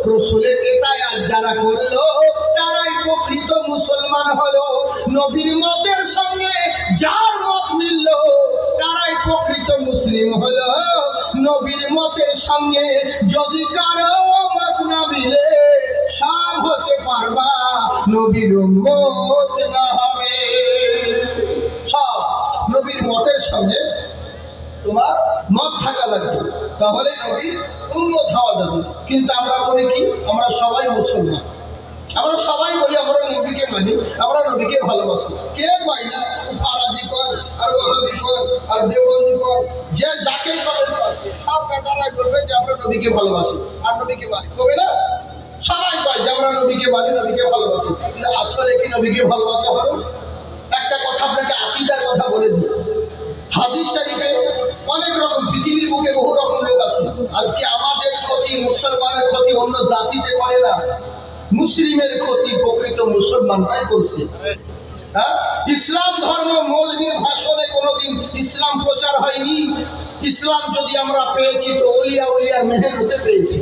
রাসূলের ইতায়াত যারা করলো, তারাই প্রকৃত মুসলমান হলো। নবীর মতের সঙ্গে যার মত মিলল, তারাই প্রকৃত মুসলিম হলো। নবীর মতের সঙ্গে যদি কারো মত না মিলে, সব হতে পারবা, নবীর উম্মত না হবে। সব নবীর মতের সঙ্গে তোমার মত থাকা লাগবে, তাহলে নবীর উম্মত হওয়া যাবে। কিন্তু আমরা করি কি? আমরা সবাই মুসলমান, আমরা সবাই বলি আমরা নবীকে মানি, আমরা নবীকে ভালোবাসি। কে পাই না ফারাজি কর আর ওহাবি কর আর দেওবন্দি কর, যে যাকে কমেন্ট কর, সব ব্যাপারাই বলবে যে আমরা নবীকে ভালোবাসি আর নবীকে মানি। কবে না সবাই কয় যে আমরা নবীকে মানি, নবীকে ভালোবাসি, কিন্তু আসলে কি নবীকে ভালোবাসা হলো? একটা কথা আপনাকে আকীদার কথা বলে দিই। হাদিস শরীফে অনেক রকম, পৃথিবীর বুকে বহু রকম লোক আছে। আজকে আমাদের ক্ষতি, মুসলমানের ক্ষতি অন্য জাতিতে করে না, মুসলিমের ক্ষতি প্রকৃত মুসলমানরাই করছে। হ্যাঁ, ইসলাম ধর্ম মৌলবীর ভাষণে কোনোদিন ইসলাম প্রচার হয়নি। ইসলাম যদি আমরা পেয়েছি তো ওলিয়া উলিয়ার মেহনতে পেয়েছি,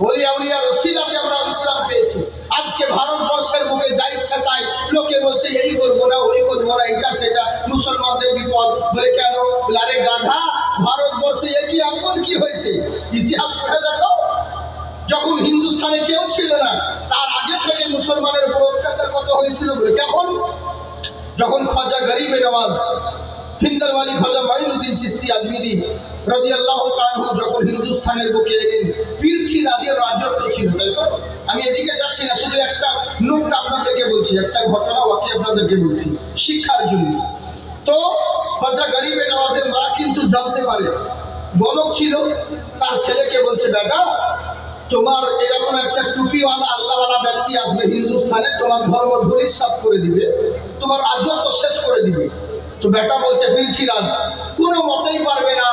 ওলিয়া উলিয়ার ওসিলাতে আমরা ইসলাম পেয়েছি। আজকে ভারতবর্ষের বুকে যা ইচ্ছা তাই লোকে বলছে এই করবো না, ওই করবো না, এটা সেটা, মুসলমানদের বিপদ। বলে কেন? আরে গাধা, ভারতবর্ষে একই এখন কি হয়েছে ইতিহাস পড়ে দেখো। যখন হিন্দুস্তানে কেউ ছিল না, তার আগে থেকে মুসলমানের উপর অত্যাচার কত হয়েছিল বলে কেমন? যখন খাজা গরিবে নওয়াজ, হিন্দরওয়ালি খাজা মাইনুদ্দিন চিশতি আজমিরি রাদিয়াল্লাহু তাআলা আনহু যখন হিন্দুস্তানের বুকে এলেন, পৃথ্বীরাজের রাজত্ব ছিল, তাই তো? আমি এদিকে যাচ্ছি না, শুধু একটা নুকতা আপনাদেরকে বলছি, একটা ঘটনা ওয়াকি আপনাদেরকে বলছি শিক্ষার জন্য। তো খাজা গরিবে নওয়াজের মা কিন্তু জানতে পারে, গলক ছিল, তার ছেলেকে বলছে, বেটা তোমার এরকম একটা টুপিওয়ালা আল্লাহওয়ালা ব্যক্তি আসবে হিন্দুস্তানে, তোমার ধর্ম ধূলিসাৎ করে দিবে, তোমার রাজত্ব শেষ করে দিবে। তো বেটা বলছে, পৃথ্বীরাজ কোনো মতেই পারবে না,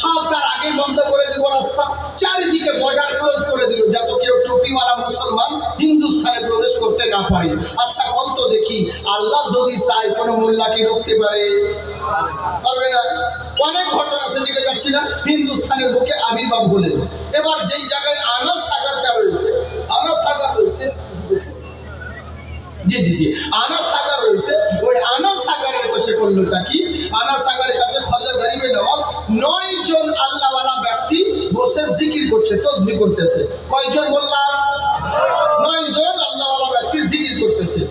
সব তার আগে বন্ধ করে দিব রাস্তা, চারিদিকে বর্ডার ক্লোজ করে দিল, যাতে কেউ টুপিওয়ালা মুসলমান হিন্দুস্তানে প্রবেশ করতে না পারে। আচ্ছা বলত দেখি, আল্লাহ যদি চায় কোনো মোল্লা কি রুখতে পারে? পারবে না। অনেক ঘটনা, সেদিকে যাচ্ছি না, হিন্দুস্তানের বুকে আবির্ভাব হলেন। এবার যেই জায়গায় আনা সাগরটা রয়েছে, আনা সাগর রয়েছে, জি জি জি আনা সাগর রয়েছে, ওই আনা সাগরের কাছে করলোটা কি, আনা সাগরের কাছে খাজা গরিবে নওয়াজ 9 জন আল্লাহওয়ালা ব্যক্তি বসে জিকির করছে, তসবিহ করতেছে। কয়জন বললাম? 9 জন আল্লাহওয়ালা ব্যক্তি জিকির করতেছে।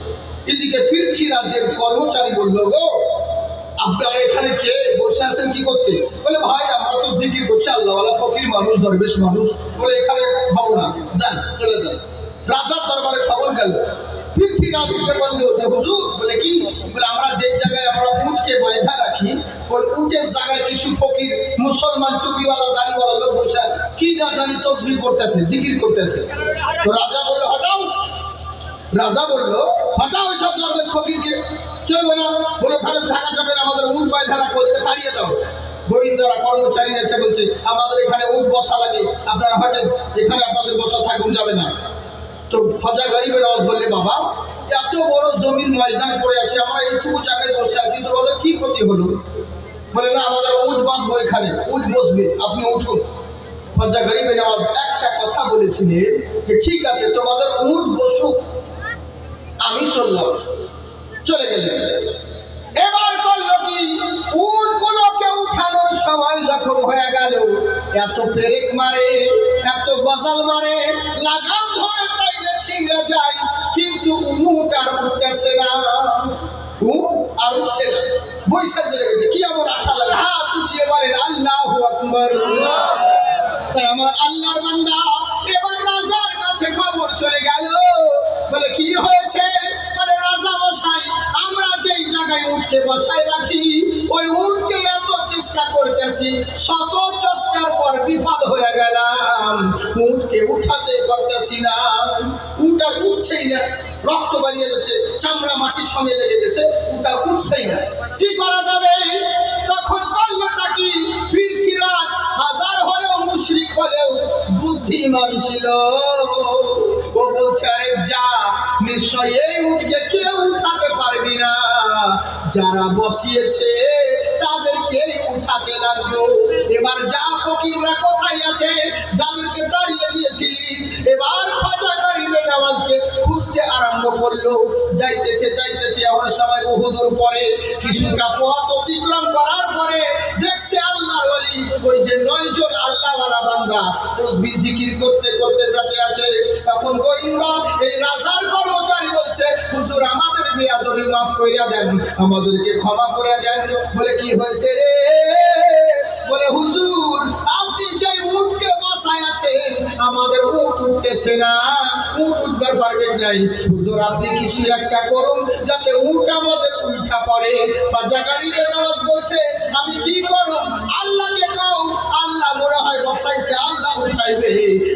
এদিকে পৃথ্বীরাজের কর্মচারী বলল, গো আপনারা এখানে কে বসে আছেন কি করতে? বলে, ভাই আমরা তো জিকির করছি, আল্লাহওয়ালা ফকির মানুষ, দরবেশ মানুষ, বলে এখানে হবো না, যান চলে যান। রাজার দরবারে খবর গেল, পৃথ্বীরাজকে বললো যে হুজুর, বলে কি? বলে আমরা যে জায়গায় আমরা উটকে বাঁধা রাখি, ওই উটের জায়গায় কিছু ফকির মুসলমান টুপিওয়ালা দাড়িওয়ালা লোক বসে কি না জানি তসবিহ করতেছে, জিকির করতেছে। তো রাজা বললো, হটাও। রাজা বললো, হটাও সব দরবেশ ফকিরকে, চলবে না। বলে, ওখানে থাকা যাবে না, আমাদের উট বাঁধা রাখো, ওদেরকে তাড়িয়ে দাও। গোয়েন্দারা কর্মচারী এসে বলছে, আমাদের এখানে উট বসা লাগে, আপনারা হটেন, এখানে আপনাদের বসা থাকুন, যাবে না। তো খাজা গরিবে নওয়াজ বললে, বাবা এত বড় জমির ময়দান পড়ে আছে, আমরা এইটুকু জায়গায় বসে আছি, তোমাদের কি ক্ষতি হলো? বলে, না আমাদের উট বাঁধবো, এখানে উট বসবে, আপনি উঠুন। খাজা গরিবে নওয়াজ একটা কথা বলেছিলেন যে ঠিক আছে, তোমাদের উট বসুক, আমি চললাম। চলে গেলেন। এবার করলো কি, উটগুলোকে উঠানোর সময় যখন হয়ে গেল, এত পেরেক মারে, এত গজাল মারে, লাগাম ধরে তাইলে ছিঁড়ে যায়, কিন্তু উট আর উঠতেছে না, উট আর উঠছে না, বৈশা চলে গেছে। কি এমন আঠা লাগে? হাত উঠিয়ে বলেন আল্লাহু আকবার। তাই আমার আল্লাহর বান্দা, এবার রাজার কাছে খবর চলে গেল। বলে, কি হয়েছে? বলে, রাজা মশাই, আমরা যেই জায়গায় উটকে বসায় রাখি, ওই উটকে এত চেষ্টা করতেছি, শত চেষ্টার পর বিফল হয়ে গেলাম, উটকে উঠাতে পারতেছি না, উট আর উঠছেই না, রক্ত বাড়িয়ে যাচ্ছে, চামড়া মাটির সঙ্গে লেগে গেছে, উট আর উঠছেই না, কি করা যাবে? তখন করলোটা কি, পৃথ্বীরাজ হাজার হলেও মুশরিক হলেও বুদ্ধিমান ছিল, ও বলছে, আরে যা, নিশ্চয় এই উটকে কেউ উঠাতে পারবি না, যারা বসিয়েছে তাদেরকেই উঠাতে লাগলো। এবার যা ফকিররা কোথায় আছে, যাদেরকে তাড়িয়ে দিয়েছিলিস, এবার খাজা গরিবে নওয়াজকে খুঁজতে আরম্ভ করলো। যাইতেছে যাইতেছে, এমন সময় বহুদূর পরে কিছুটা পথ অতিক্রম করার পরে দেখছে আল্লাহর ওলি, ওই যে 9 জন আল্লাহওয়ালা বান্দা তসবিহ জিকির করতে করতে যাতে আসে। তখন গোয়েন্দা এই রাজার কর্মচারী বলছে, হুজুর আমাদের বেয়াদবি মাফ কইরা দেন, আমাদেরকে ক্ষমা করে দেন। বলে, কি হয়েছে রে? বলে, হুজুর আপনি যে উটকে বসায় আছেন, আমাদের উট উঠতেছে না, উট উঠবার পারবেন নাই, হুজুর আপনি কিছু একটা করুন যাতে উট আমাদের উঠা পড়ে। খাজা গরিবে নওয়াজ বলছে, আমি কি করব? আল্লাহকে দাও, আল্লাহ মনে হয় বসাইছে, আল্লাহ উঠাইবে।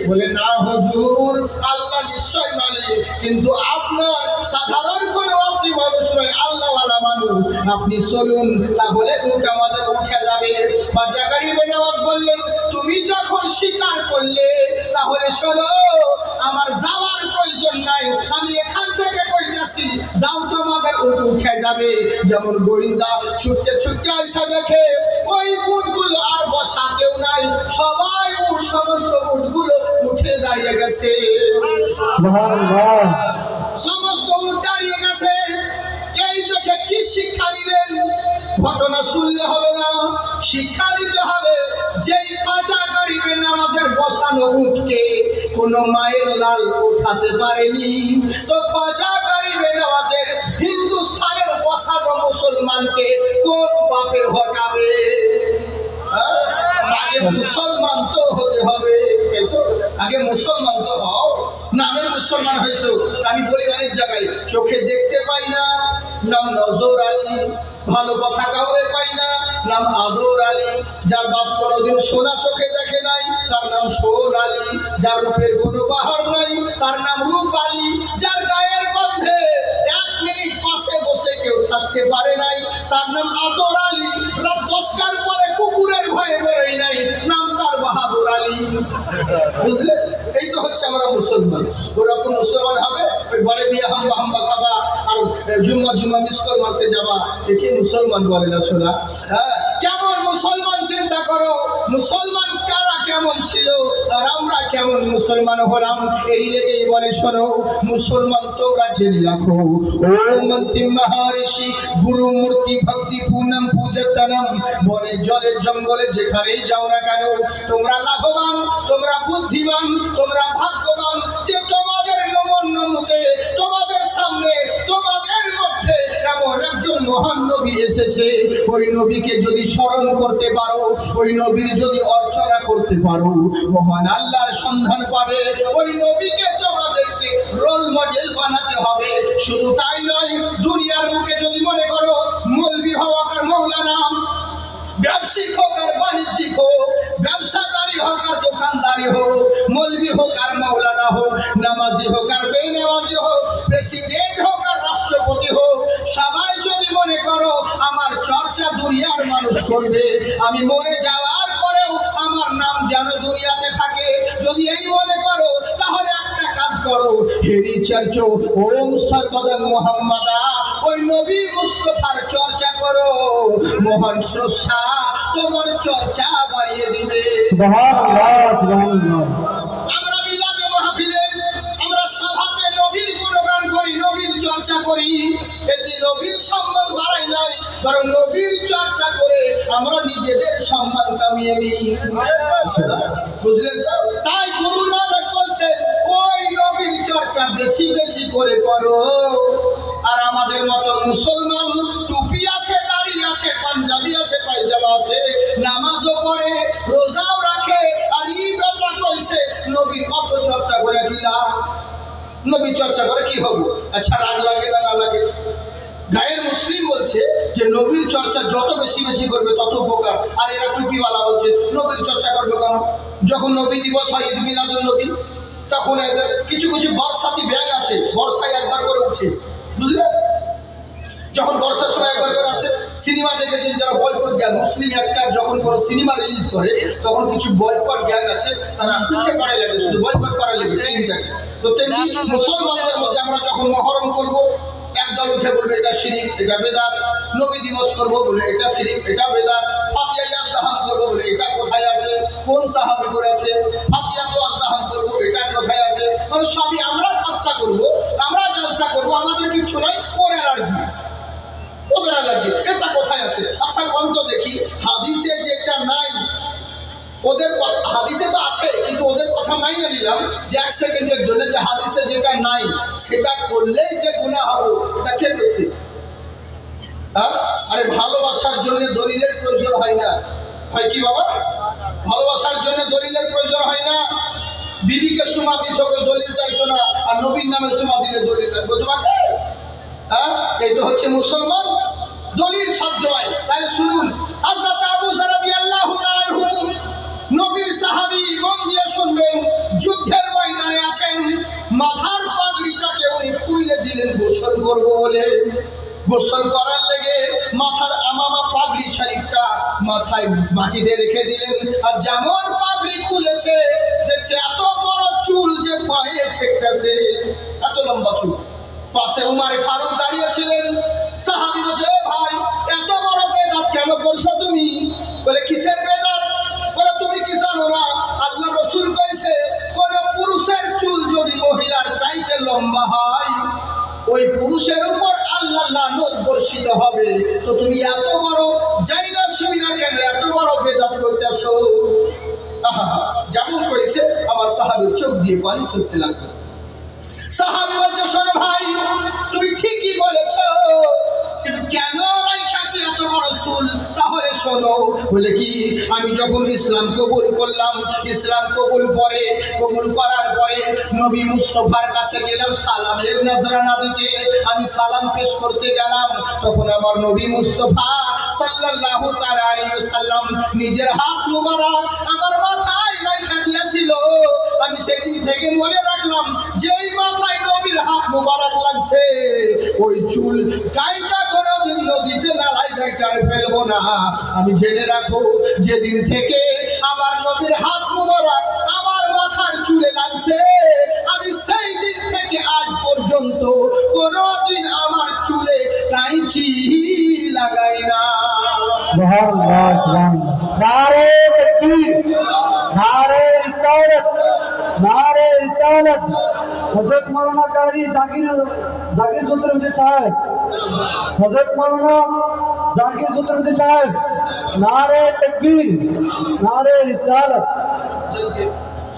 বলে, না হুজুর, আল্লাহ নিশ্চয় মালিক, কিন্তু আপনার সাধারণ করে আপনি মানুষ নয়, আল্লাহওয়ালা মানুষ, আপনি চলুন, তাহলে উট আমাদের উঠে যাবে। খাজা গরিবে নওয়াজ বললেন, তুমি যখন স্বীকার করলে, তাহলে শোনো, আমার যাওয়ার প্রয়োজন নাই, আমি এখান থেকে কইতাছি, যাও, তোমাদের উট উঠে যাবে। যেমন গোয়েন্দা ছুটতে ছুটতে আইসা দেখে ওই উটগুলো আর বসা কেউ নাই, সবাই উট, সমস্ত উটগুলো উঠে দাঁড়িয়ে গেছে, সুবহানাল্লাহ। সমস্ত উট দাঁড়িয়ে গেছে। এই দেখে কি শিক্ষা নিলেন? ঘটনা শুনলে হবে না, শিক্ষা দিতে হবে। যেই খাজা গরিবে নওয়াজের বসানো উটকে কোনো মায়ের লাল উঠাতে পারেনি, তো খাজা গরিবে নওয়াজের হিন্দুস্তানের বসানো মুসলমানকে কোন বাপে হটাবে? আগে মুসলমান তো হতে হবে, আগে মুসলমান তো হও। নামের মুসলমান হয়েছে, আমি বলি অনেক জায়গায় চোখে দেখতে পাই না, নাম নজর আলী, ভালো কথা কাউরে পাই না, নাম আদর আলী। যার বাপ কোনোদিন সোনা চোখে দেখে নাই তার নাম সোন আলী। যার রূপের কোনো বাহার নাই তার নাম রূপ আলী। যার গায়ের গন্ধে 1 মিনিট পাশে বসে কেউ থাকতে পারে নাই তার নাম আদর আলী। রাত 10টার পরে কুকুরের ভয়ে বেরোয় নাই, নাম তার বাহাদুর আলী। বুঝলে? এই তো হচ্ছে আমরা মুসলমান। ওরকম মুসলমান হবে ওই ঘরে দিয়ে হাম্বা হাম্বা খাবা আর জুম্মা মিস কল মারতে যাবা, একে মুসলমান বলে না শোনা। হ্যাঁ, কেমন মুসলমান চিন্তা করো, মুসলমান কারা কেমন ছিল আর আমরা কেমন মুসলমান হলাম। এই লেগেই বলে শোনো মুসলমান তোমরা জেনে রাখো, ও মন্ত্রী মহারিষি গুরু মূর্তি ভক্তি পুনম পূজতনম, বনে জলে জঙ্গলে যেখানেই যাও না কেন তোমরা লাভবান, তোমরা বুদ্ধিমান, তোমরা ভাগ্যবান যে তোমাদের নমন্যমুখে তোমাদের সামনে তোমাদের মধ্যে এমন একজন মহান নবী এসেছে। ওই নবীকে যদি স্মরণ করতে পারো, ওই নবীর যদি অর্চনা করতে পারো, মহান আল্লাহর সন্ধান পাবে। ওই নবীকে তোমাদেরকে রোল মডেল বানাতে হবে। শুধু তাই নয়, দুনিয়ার মুখে যদি মনে করো মৌলবি হওয়া আর মৌলানা, ব্যবসায়িক হোক আর বাণিজ্যিক হোক, ব্যবসাদারি হোক আর দোকানদারি হোক, মৌলবি হোক আর মৌলানা হোক, নামাজি হোক আর বেনামাজি হোক, প্রেসিডেন্ট হোক আর রাষ্ট্রপতি হোক, সবাই যদি মনে করো আমার চর্চা দুনিয়ার মানুষ করবে, আমি মরে যাওয়ার পরেও আমার নাম যেন দুনিয়াতে থাকে, যদি এই মনে করো তাহলে একটা কাজ করো, হেরি চার্চ ওম সর্বদা মুহাম্মাদা, ওই নবী মুস্তাফার চর্চা করো। মহান স্রষ্টা তোমার চর্চা বাড়িয়ে দিবে। সুবহানাল্লাহ, সুবহানাল্লাহ। আমরা মিলাদে মাহফিলে আমরা সভাতে নবীর গুণগান করি, নবীর চর্চা করি, এতে নবীর সম্মান বাড়াই নাই, বরং নবীর চর্চা করে আমরা নিজেদের সম্মান কামিয়ে নিই। বুঝলেন তো? তাই গুরু নানক বলছে ওই নবীর চর্চা বেশি বেশি করে করো। আর আমাদের মতো মুসলমান টুপি আছে, দাড়ি আছে, পাঞ্জাবি আছে, পায়জামা আছে, নামাজও পড়ে, রোজাও রাখে, আর ইবাদত কইছে, নবীর কত চর্চা করে কি লাভ? নবী চর্চা করে কি হবে? আচ্ছা, রাগ লাগে না লাগে? গায়ের মুসলিম বলছে যে নবীর চর্চা যত বেশি বেশি করবে তত উপকার, আর এরা টুপিওয়ালা বলছে নবীর চর্চা করবে কেন? যখন নবী দিবস হয়, ঈদ মিলাদুন নবী, তখন এদের কিছু কিছু বর্ষাতি ব্যাগ আছে, বর্ষায় একবার করে উঠে, বুঝলেন? যখন বর্ষার সময় একবার করে আসে, সিনেমা দেখেছেন যারা বয়কট গ্যাং, মুসলিম অ্যাক্টর যখন কোনো সিনেমা রিলিজ করে তখন কিছু বয়কট গ্যাং আছে, তারা উঠে করে লাগে, শুধু বয়কট করার লেগে ফিল্মটাকে। তো তেমনি মুসলমানদের মধ্যে আমরা যখন মহরম করব, একদল উঠে বলবে এটা শিরিক, এটা বেদাত, নবী দিবস করবো বলে এটা শিরিক, এটা বেদাত, ফাতিয়া ইয়াজদাহাম করবো বলে এটা কোথায় আছে, কোন সাহাবী করে আছে, ফাতিয়া তো আজদাহাম করবো এটা কোথায় আছে, মানে সবই আমরা চর্চা করবো, আমরা জলসা করবো, আমাদের কিছু নাই, ওর অ্যালার্জি, ওদের অ্যালার্জি, এটা কোথায় আছে? আচ্ছা অন্ত দেখি হাদিসে যেটা নাই, ওদের হাদিসে তো আছে কিন্তু ওদের কথা মাইনে নিলাম যে 1 সেকেন্ডের জন্য, যে হাদিসে যেটা নাই সেটা করলেই যে গুনাহ হবে, এটা কে বলছে? হ্যাঁ, আরে ভালোবাসার জন্য দলিলের প্রয়োজন হয় না, হয় কি বাবা? ভালোবাসার জন্য দলিলের প্রয়োজন হয় না। বিবিকে সুমা দিছো, দলিল চাইছো না, আর নবীর নামে সুমা দিলে দলিল লাগবে তোমাকে? হ্যাঁ, এই তো হচ্ছে মুসলমান, দলিল সব জয়। তাহলে শুনুন, হযরত আবু যর রাদিয়াল্লাহু আনহু নবীর সাহাবী, মন দিয়ে শুনবেন, যুদ্ধের ময়দানে আছেন, মাথার পাগড়িটাকে উনি খুলে দিলেন গোসল করবো বলে। গোসল করার লেগে মাথার আমামা পাগড়ি শরীফটা মাথায় মাটিতে রেখে দিলেন, আর যেমন পাগড়ি খুলেছে দেখছে এত বড় চুল যে পায়ে ঠেকতেছে, এত লম্বা চুল। পাশে উমার ফারুক দাঁড়িয়ে ছিলেন। সাহাবী বলছে, ভাই এত বড় বেদাত কেন করছো তুমি? বলে কিসের বেদাত? বলে তুমি কি জানো না আল্লাহ রাসূল কইছে কোন পুরুষের চুল যদি মহিলার চাইতে লম্বা হয় ওই পুরুষের উপর আল্লাহ লানত বর্ষিত হবে। তো তুমি এত বড় জাইনা শুইনা কেন এত বড় বেদাত করতেছো? যেমন কইছে আমার সাহাবীর চোখ দিয়ে পানি ছুটতে লাগলো। সাহাবী বলছে, শোনো ভাই তুমি ঠিকই বলেছো, কিন্তু কেন রাইখাছে এত বড় চুল? তাহলে শোনো। বলে কি? আমি যখন ইসলাম কবুল করলাম, ইসলাম কবুল করার পরে নবী মুস্তাফার কাছে গেলাম সালামের নজরানা দিতে। আমি সালাম পেশ করতে গেলাম, তখন আমার নবী মুস্তাফা সাল্লাল্লাহু তাআলা আলাইহি ওয়াসাল্লাম নিজের হাত মোবারক আমার মাথায় রাখা দিয়েছিল। আমি সেদিন থেকে মনে রাখলাম, যেই মাথায় নবীর হাত মোবারক লাগছে, ওই চুল কাইটা কোনোদিন নদীতে নালায় কাইটায় ফেলবো না। আমি জেনে রাখো, যেদিন থেকে আমার নবীর হাত মোবারক আমার মাথার চুলে লাগছে, আমি সেই দিন থেকে আজ পর্যন্ত কোনোদিন আমার চুলে কাইচি লাগাই না। সুবহানাল্লাহ সুবহানাল্লাহ। নারে তাকবীর, নারে রিসালাত, নারে রিসালাত। হযরত মাওলানা কারি জাকির চৌধুরী সাহেব, হযরত মাওলানা জাকির চৌধুরী সাহেব, নারে তাকবীর, নারে রিসালাত।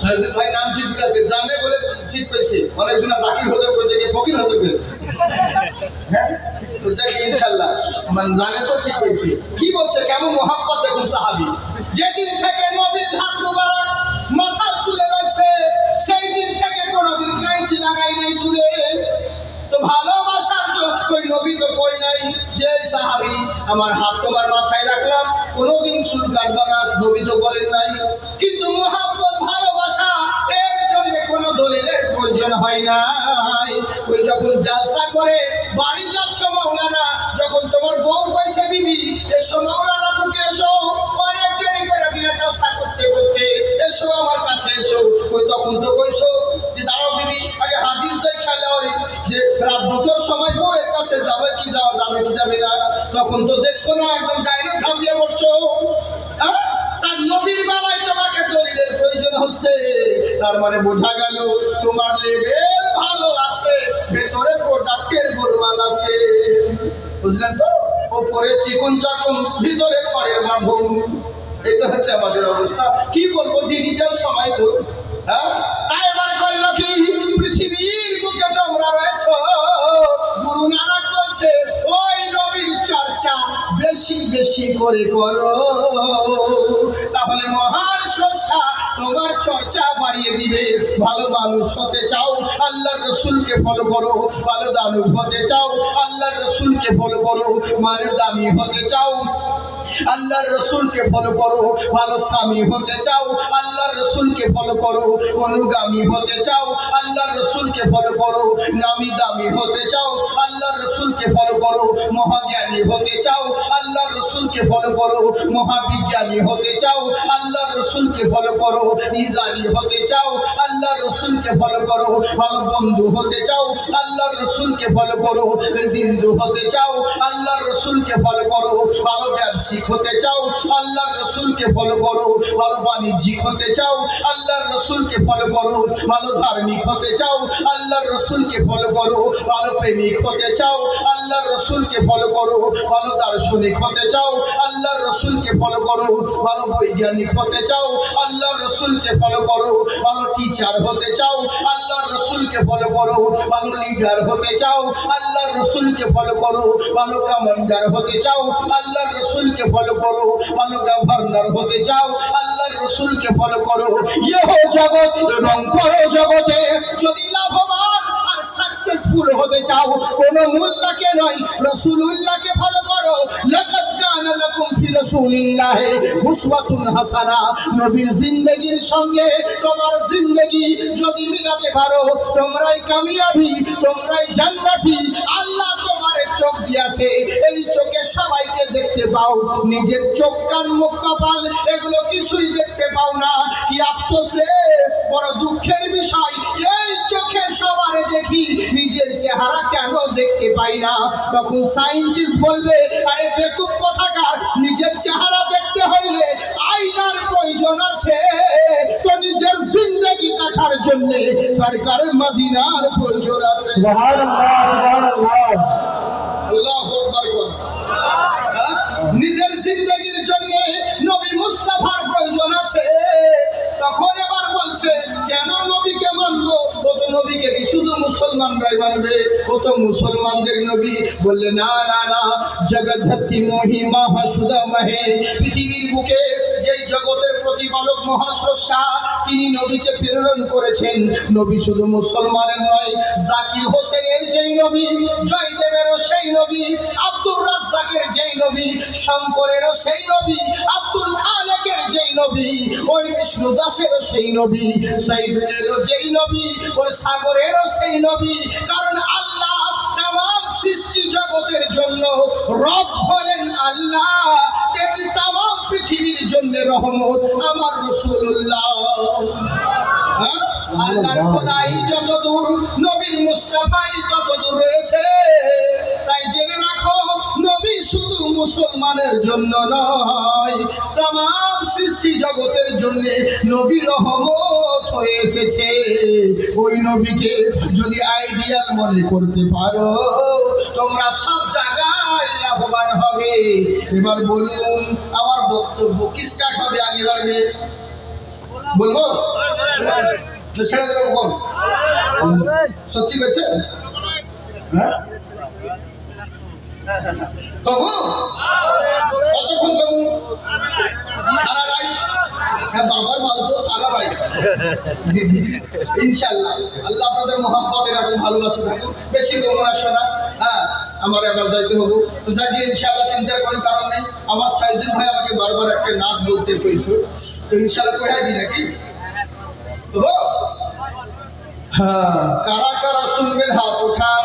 সাহেবের ভাই নাম ঠিক আছে, জানে বলে ঠিক পেয়েছে। অনেকজন জাকির হজর কই থেকে ফকির হজর কই, হ্যাঁ তো যাকে ইনশাআল্লাহ মানে জানে তো ঠিক পেয়েছে। কি বলছে, কেমন মোহাব্বত দেখুন সাহাবী। যেদিন থেকে নবীর হাত মোবারক মাথার চুলে লাগছে, সেই দিন থেকে কোনোদিন কাঁচি লাগাই নাই চুলে। তো ভালোবাসার তো কই নবী তো কই নাই যে সাহাবী আমার হাত তোমার মাথায় রাখলাম, কোনোদিন চুল কাটবা না, নবী তো বলেন নাই। কিন্তু মোহাব্বত ভালোবাসা এর জন্য কোনো দলিলের প্রয়োজন হয় নাই। ওই যখন জালসা করে বাড়ি যাচ্ছ মাওলানা, যখন তোমার বউ কইছে বিবি এসো মাওলানা বুকে এসো, অনেক দেরি করে দিলে জালসা করতে করতে এসো আমার কাছে এসো, ওই তখন তো কইছো যে দাঁড়াও বিবি, আগে হাদিস যাই খেলা হয় যে রাত দুটোর সময় বউয়ের কাছে যাবে কি যাবে কি যাবে না, তখন তো দেখছো না একদম ডাইরেক্ট ঝাঁপিয়ে পড়ছো। হ্যাঁ, তার নবীর বেলায় তোমাকে দলিলের প্রয়োজন হচ্ছে, তার মানে বোঝা গেল তোমার লেভেল ভালো আছে, ভেতরে প্রোডাক্টের গোলমাল আছে। বুঝলেন তো? উপরে চিকন চাকন, ভিতরে খড়ের বাঁধন। এই তো হচ্ছে আমাদের অবস্থা। কি বলবো, ডিজিটাল সময় তো। হ্যাঁ, তাই এবার করলো কি, পৃথিবীর বুকে তোমরা রয়েছো, গুরু নানক বলছে ওই নবীর চর্চা বেশি বেশি করে করো, তাহলে মহান স্রষ্টা তোমার চর্চা বাড়িয়ে দিবে। ভালো মানুষ হতে চাও, আল্লাহর রসুলকে ফলো করো। ভালো দানব হতে চাও, আল্লাহর রসুলকে ফলো করো। মানে দামি হতে চাও, আল্লাহর রসুলকে ফলো করো। ভালো স্বামী হতে চাও, আল্লাহর রসুলকে ফলো করো। অনুগামী হতে চাও, আল্লাহর রসুলকে ফলো করো। নামি দামি হতে চাও, আল্লাহর রসুলকে ফলো করো। মহাজ্ঞানী হতে চাও, আল্লাহর রসুলকে ফলো করো। মহাবিজ্ঞানী হতে চাও, আল্লাহর রসুলকে ফলো করো। নিজারি হতে চাও, আল্লাহর রসুলকে ফলো করো। ভালো বন্ধু হতে চাও, আল্লাহর রসুলকে ফলো করো। জিন্দু হতে চাও, আল্লাহর রসুলকে ফলো করো। ভালো ব্যবসায়িক হতে চাও, আল্লাহর রসুলকে ফলো করো। ভালো বাণিজ্যিক হতে চাও, আল্লাহর রসুলকে ফলো করো। ভালো ধার্মিক হতে চাও, আল্লাহর রসুলকে ফলো করো। ভালো প্রেমিক হতে চাও, আল্লাহর রসুলকে ফলো করো। ভালো দার্শনিক হতে চাও, আল্লাহর রসুলকে ফলো করো। ভালো বৈজ্ঞানিক হতে চাও, আল্লাহর রসুলকে ফলো করো। ভালো টিচার হতে চাও, আল্লাহর রসুলকে ফলো করো। ভালো লিডার হতে চাও, আল্লাহর রসুলকে ফলো করো। ভালো কমান্ডার হতে চাও, আল্লাহর রসুলকে ফলো করো। ভালো গভর্নর হতে চাও, আল্লাহর রসুলকে ফলো করো। ইহ জগৎ এবং পর জগতে যদি লাভবান আর সাকসেসফুল হতে চাও, কোন মোল্লাকে নয় রাসূলুল্লাহকে ফলো করো। লাকাদ কানা লাকুম ফি রাসূলিল্লাহি উসওয়াতুন হাসানা। নবীর জিন্দেগির সঙ্গে তোমার জিন্দেগি যদি মিলাতে পারো, তোমরাই কামিয়াবি, তোমরাই জান্নাতি। আল্লাহ তোমার চোখ দিয়েছে, এই চোখে সবাইকে দেখতে পাও, নিজের চোখ কান মুখ কপাল এগুলো কিছুই দেখতে পাও না। কি আফসোস রে, বড় দুঃখের বিষয়। এই চোখে সবারে দেখি, নিজের চেহারা কেন দেখতে পাই না? তখন সায়েন্টিস্ট বলবে, আরে বেকুব কোথাকার, নিজের চেহারা দেখতে হইলে আয়নার প্রয়োজন আছে, তো নিজের জিন্দেগি দেখার জন্য সরকারে মদিনার প্রয়োজন আছে। সুবহানাল্লাহ সুবহানাল্লাহ। আল্লাহু আকবার বল। নিজের জিন্দেগির জন্য নবী মুস্তাফার প্রয়োজন আছে। তখন এবার বলছে বলছে কেন নবীকে মানবো, ও তো নবীকে কি শুধু মুসলমানরাই মানবে, ও তো মুসলমানদের নবী। বললে না না না, জগদ্ধাত্রী মহিমা হাসুদা মাহে, পৃথিবীর বুকে যেই জগতের প্রতিপালক মহাস্রষ্টা তিনি নবীকে প্রেরণ করেছেন, নবী শুধু মুসলমানের নয়, জাকির হোসেনের যেই নবী, জয়দেবেরও সেই নবী, আব্দুর রাজ্জাকের যেই নবী, শঙ্করেরও সেই নবী, আব্দুল খালেকের যেই নবী, ওই বিষ্ণু দাসেরও সেই নবী, সাইদুলেরও যেই নবী, ওই সাগরেরও সেই নবী। কারণ আল্লাহ তামাম সৃষ্টি জগতের জন্য রব হলেন আল্লাহ, তেমনি তামাম পৃথিবীর জন্য রহমত আমার রাসূলুল্লাহ। হ্যাঁ, আল্লাহর খোদাই যত দূর, নবীর মুস্তাফাই তত দূর রয়েছে। তাই জেনে রাখো, নবী শুধু মুসলমানের জন্য নয়, তামাম সৃষ্টি জগতের জন্য নবী রহমত হয়ে এসেছে। ওই নবীকে যদি আইডিয়াল মনে করতে পারো, তোমরা সব জায়গায় লাভবান হবে। এবার বলুন, আমার বক্তব্য কি স্টার্ট হবে, আগে বাড়বে বলবো ছেড়ে দেবো কখন? সত্যি কইছে? হ্যাঁ কবু কতক্ষণ কবু? সারা রাই? হ্যাঁ বাবার মাল তো সারা রাই। জি জি ইনশাল্লাহ আল্লাহ আপনাদের মহাব্বত এরকম ভালোবাসে থাকুন, বেশি তোমরা শোনা। হ্যাঁ আমার এবার যাইতে হবো, যাকে ইনশাল্লাহ চিন্তার কোনো কারণ নেই। আমার সাইদুল ভাই আমাকে বারবার একটা নাচ বলতে কইছে, তো ইনশাল্লাহ কয়ে দিই নাকি? হ্যাঁ, কারা কারা শুনবেন হাত উঠান।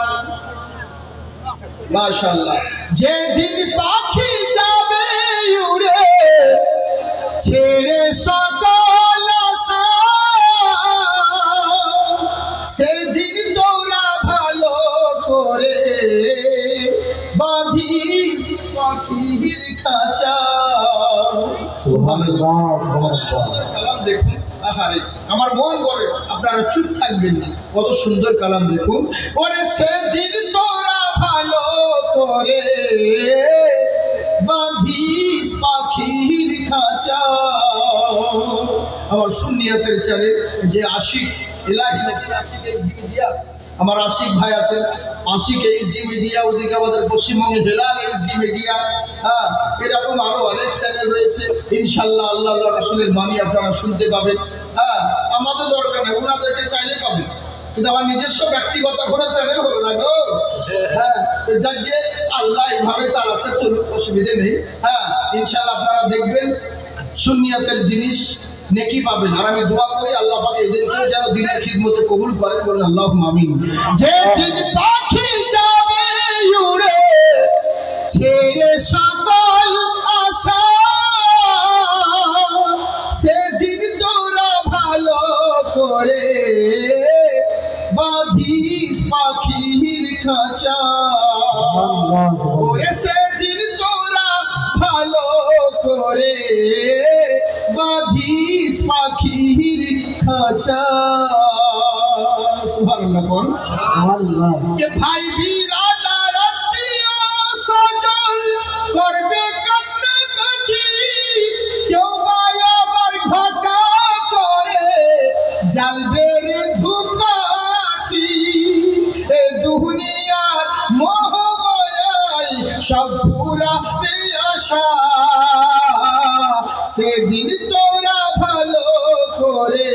মাশাআল্লাহ। যেদিন পাখি যাবে উড়ে ছেড়ে সকল আশা, সেদিন তোরা ভালো করে বাঁধিস পাখির খাঁচা। সুন্দর কালাম দেখুন, আহারে আমার মন বলে আপনারা চুপ থাকবেন না, কত সুন্দর কালাম দেখুন। ওরে সেদিন তোরা ভালো করে বাঁধিস পাখির খাঁচা। আমার সুন্নিয়াতের চ্যানেল যে আশিক এলাহি নাকি আশিক এইচডি মিডিয়া, আমার আশিক ভাই আছেন, আশিক এইচডি মিডিয়া, ওদিকে আমাদের পশ্চিমবঙ্গে হেলাল এইচডি মিডিয়া। হ্যাঁ, এরকম আরো অনেক চ্যানেল রয়েছে। ইনশাল্লাহ আল্লাহ রাসূলের বাণী আপনারা শুনতে পাবেন। হ্যাঁ, আমাদের দরকার নেই, ওনাদেরকে চাইলে পাবেন, কিন্তু আমার নিজস্ব ব্যক্তিগত কোনো চ্যানেল হলো না গো। হ্যাঁ, যাকে আল্লাহ এইভাবে চালাচ্ছে, চলুক, অসুবিধে নেই। হ্যাঁ, ইনশাল্লাহ আপনারা দেখবেন সুন্নিয়াতের জিনিস নেকি পাবেন। আর আমি দোয়া করি আল্লাহ পাক এদেরকেও যেন দিনের খিদমতে কবুল করেন, বলেন আল্লাহুম্মা আমিন। যেদিন পাখি যাবে উড়ে ছেড়ে সকল আশা, সেদিন তোরা ভালো করে বাঁধিস পাখির খাঁচা। ওরে সেদিন তোরা ভালো করে বাঁধিস পাখির খাঁচা। সুবহানাল্লাহ কোন কে ভাই বিরাদার আত্মীয় স্বজন করবে কান্নাকাটি, কেউ বা আবার ঘটা করে জ্বালবে রে ধূপকাঠি। এ দুনিয়ার মোহমায়ায় সব পুরাবে আশা, সেদিন তোরা ভালো করে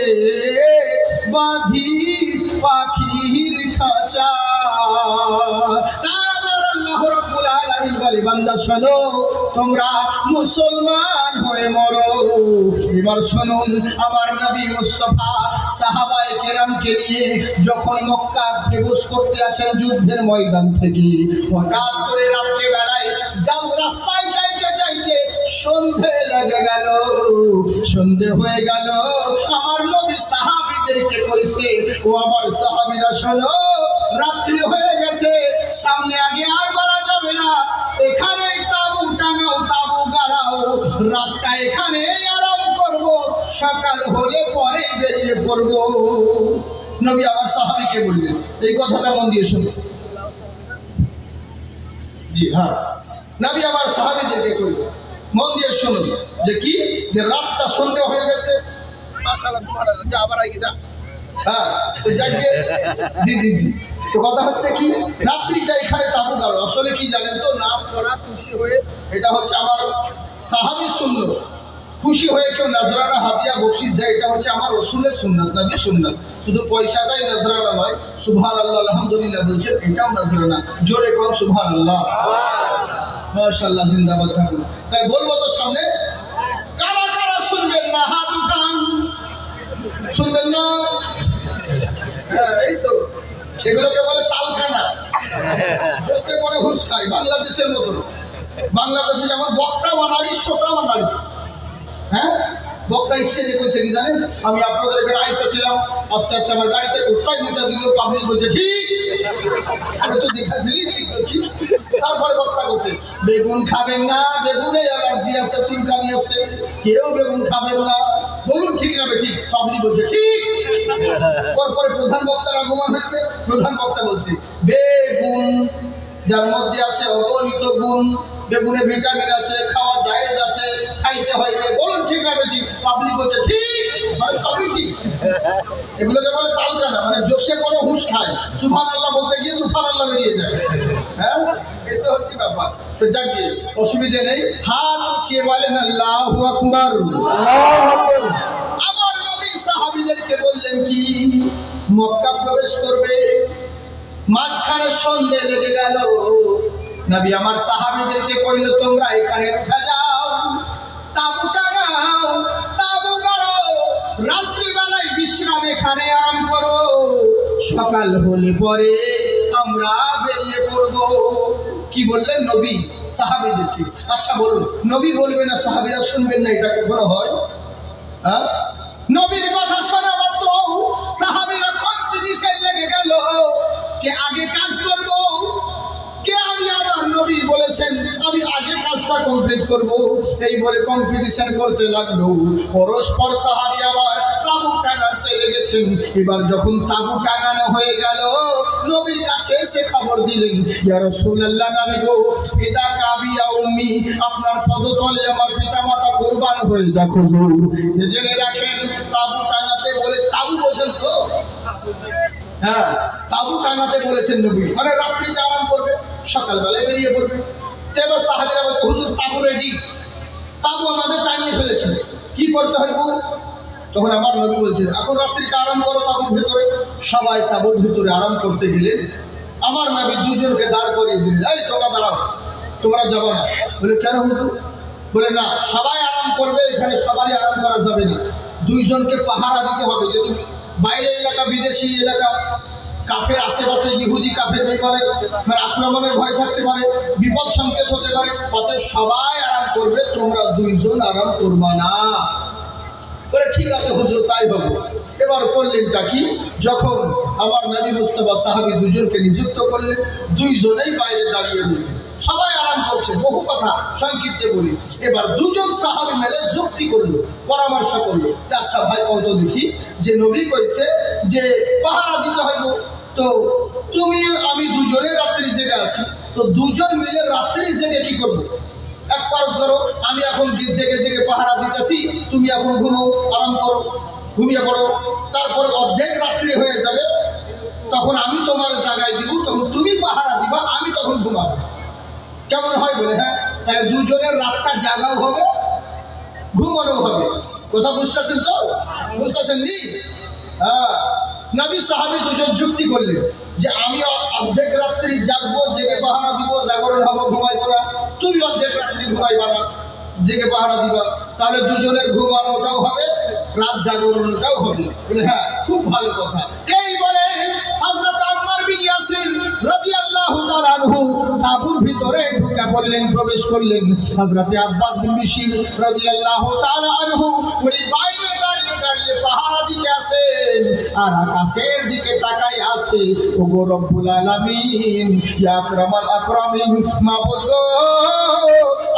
বাঁধিস পাখির খাঁচা। তারপর আল্লাহ রাব্বুল আলামিন বলে, বান্দা শোনো, তোমরা মুসলমান হয়ে মরো। এবার শুনুন, আমার নবী মুস্তাফা সাহাবায়ে কেরামকে নিয়ে যখন মক্কা প্রবেশ করতে আছেন যুদ্ধের ময়দান থেকে, হঠাৎ করে রাত্রি বেলায় জাল রাস্তায় যাইতে যাইতে সন্ধে লেগে গেল, সন্ধে হয়ে গেল। আমার নবী সাহাবীদেরকে কইছে, ও আমার সাহাবীরা শোনো, রাত্রি হয়ে গেছে, সামনে আগে আর বাড়া যাবে না, এখানে তাবু টাঙাও, তাবু গাড়াও, রাতটা এখানে আরাম করব, সকাল হলে পরে বেরিয়ে পড়ব। নবী আমার সাহাবীকে বললেন, এই কথাটা মন দিয়ে শুনুন। জি হ্যাঁ, নবী আমার সাহাবীদেরকে কইলেন, মন দিয়ে শুনুন, যে কি, যে রাতটা সন্ধ্যা হয়ে গেছে, মাশাআল্লাহ সুবহানাল্লাহ, যা আবার আগে যা। হ্যাঁ, তো যাকে জি জি জি, তো কথা হচ্ছে কি, রাত্রিটা এখানে তাবু গাড়ো। আসলে কি জানেন তো, নাম করা খুশি হয়ে, এটা হচ্ছে আমার সাহাবী সুন্নাত। খুশি হয়ে কেউ নজরানা হাদিয়া বকশিস দেয়, এটা হচ্ছে আমার রসুলের সুন্নাত, নবী সুন্নাত। শুধু পয়সাটাই নজরানা নয়, সুবহানাল্লাহ আলহামদুলিল্লাহ বলছেন, এটাও নজরানা। জোরে কম সুবহানাল্লাহ, মাশাআল্লাহ, জিন্দাবাদ থাকুন। তাই বলবো তো সামনে, কারা কারা শুনবেন না হাত উঠান, শুনবেন না? হ্যাঁ, এই তো, এগুলোকে বলে তালখানা, জোসে করে ঘুষ খায়, বাংলাদেশের মতো। বাংলাদেশে যেমন বক্তা বানাড়ি, শ্রোতা বানাড়ি। হ্যাঁ, বক্তা স্টেজে করছে কি জানেন, আমি আপনাদের এখানে আইতেছিলাম, আস্তে আস্তে আমার গাড়িতে কোথায় মিটা দিল, পাবলিক বলছে ঠিক, আমি তো দেখাচ্ছিলি ঠিক করছি। তারপরে বক্তা করছে, বেগুন খাবেন না, বেগুনে অ্যালার্জি আছে, চুলকানি আছে, কেউ বেগুন খাবেন না, বলুন ঠিক না ঠিক? পাবলিক বলছে ঠিক। তারপরে প্রধান বক্তার আগমন হয়েছে, প্রধান বক্তা বলছে, বেগুন যার মধ্যে আছে অগণিত গুণ, বেগুনে ভিটামিন আছে, খাওয়া জায়েজ আছে, খাইতে হয়, বলুন ঠিক না ঠিক? পাবলিক বলছে ঠিক, মানে সবই ঠিক। এগুলোকে বলে তালকানা, মানে জোশে করে হুঁশ খায়, সুবহানাল্লাহ বলতে গিয়ে সুবহানাল্লাহ বেরিয়ে যায়। হ্যাঁ, এটা হচ্ছে ব্যাপার। তো যাকে অসুবিধে নেই, হাত উঠিয়ে বলেন আল্লাহু আকবার। আমার নবী সাহাবীদেরকে বললেন কি, মক্কা প্রবেশ করবে, মাঝখানে সন্ধ্যে লেগে গেল। নবী আমার সাহাবীদেরকে কইল, তোমরা এখানে উঠে যাও, তাবু টাঙাও, তাবু গাড়ো, রাত্রিবেলায় বিশ্রাম এখানে আরাম করো, সকাল হলে পরে আমরা বেরিয়ে পড়বো। কি বললেন নবী সাহাবীদেরকে? আচ্ছা বলুন, নবী বলবে না সাহাবীরা শুনবেন না, এটা কখনো হয়? হ্যাঁ, নবীর কথা শোনা মাত্র সাহাবীরা কম্পিটিশন লেগে গেল, কে আগে কাজ করব, কে আমি, আমার নবী বলেছেন আমি আগে কাজটা কমপ্লিট করব, এই বলে কম্পিটিশন করতে লাগলো। পরস্পর সাহাবী আবার তাবু টাঙাতে লেগেছেন। এবার যখন তাবু টাঙানো হয়ে গেল, নবীর কাছে এসে খবর দিলেন, ইয়া রাসূলুল্লাহ, নবী গো, ফিদা কাবিয়া উম্মি, আপনার পদতলে আমার পিতামাতা কুরবান হয়ে যাক হুজুর। জেনে রাখেন, তাবু টাঙাতে বলে, তাবু বোঝেন তো? হ্যাঁ, তাবু টাঙাতে বলেছেন নবী, মানে রাত্রিতে আরাম করবে, সকালবেলায় বেরিয়ে পড়বে। এবার সাহাবীরা বলতে, হুজুর তাবু রেডি, তাবু আমাদের টাঙিয়ে ফেলেছে, কি করতে হয় গো? তখন আমার নবী বলছেন, এখন রাত্রিতে আরাম করো তাবুর ভিতরে। সবাই তাবুর ভিতরে আরাম করতে গেলেন। আমার নবী দুজনকে দাঁড় করিয়ে দিলেন, এই তোমরা দাঁড়াও, তোমরা যাবো না। বলে কেন হুজুর? বলে না, সবাই আরাম করবে, এখানে সবারই আরাম করা যাবে না, দুইজনকে পাহারা দিতে হবে। যদি বাইরে এলাকা, বিদেশি এলাকা, কাফের আশেপাশে ইহুদি কাফের ব্যাপারে মানে আক্রমণের ভয় থাকতে পারে, বিপদ সংকেত হতে পারে, অতএব সবাই আরাম করবে, তোমরা দুইজন আরাম করবা না। বলে ঠিক আছে হুজুর, তাই হবে। এবার করলেনটা কি, যখন আমার নবী মুস্তাফা সাহাবী দুজনকে নিযুক্ত করলেন, দুইজনেই বাইরে দাঁড়িয়ে রইলেন, সবাই আরাম করছে। বহু কথা সংক্ষিপ্তে বলি, এবার দুজন সাহাবী মিলে যুক্তি করলো, পরামর্শ করলো, আচ্ছা ভাই কত দেখি, যে নবী কইছে যে পাহারা দিতে হইব, তো তুমি আমি দুজনে রাত্রি জেগে আছি, তো দুজন মিলে রাত্রি জেগে কি করবো? এক কাজ করো, আমি এখন জেগে জেগে পাহারা দিতেছি, তুমি এখন ঘুমো, আরাম করো, ঘুমিয়ে পড়ো, তারপর অর্ধেক রাত্রি হয়ে যাবে, তখন আমি তোমার জায়গায় দিব, তখন তুমি পাহারা দিবা, আমি তখন ঘুমাবো। কেমন হয়? বলে হ্যাঁ, তাহলে দুজনের রাতটা জাগাও হবে, ঘুমানো হবে। কথা বুঝতেছেন তো? বুঝতেছেন নি? হ্যাঁ, নবী সাহাবী দুজন যুক্তি করলেন যে আমি অর্ধেক রাত্রি জাগবো, জেগে পাহারা দিব, জাগরণ হবো, ঘুমাইবো না, তুমি অর্ধেক রাত্রি ঘুমাইবা না, জেগে পাহারা দিবা, তাহলে দুজনের ঘুমানোটাও হবে, রাত জাগরণটাও হবে। বলে হ্যাঁ, খুব ভালো কথা। এই বলে হযরত আম্মার বিন ইয়াসির রাদিয়াল্লাহু তাআলা আনহু তাঁবুর ভিতরে ঢুকে পড়লেন, প্রবেশ করলেন। হযরত আব্বাস বিন বিশর রাদিয়াল্লাহু তাআলা আনহু উনি বাইরে দাঁড়িয়ে দাঁড়িয়ে পাহারা দিতে আসেন, আর আকাশের দিকে তাকাই আছে, ওগো রব্বুল আলামিন, ইয়া আকরামাল আকরামিন, মাবুদ গো,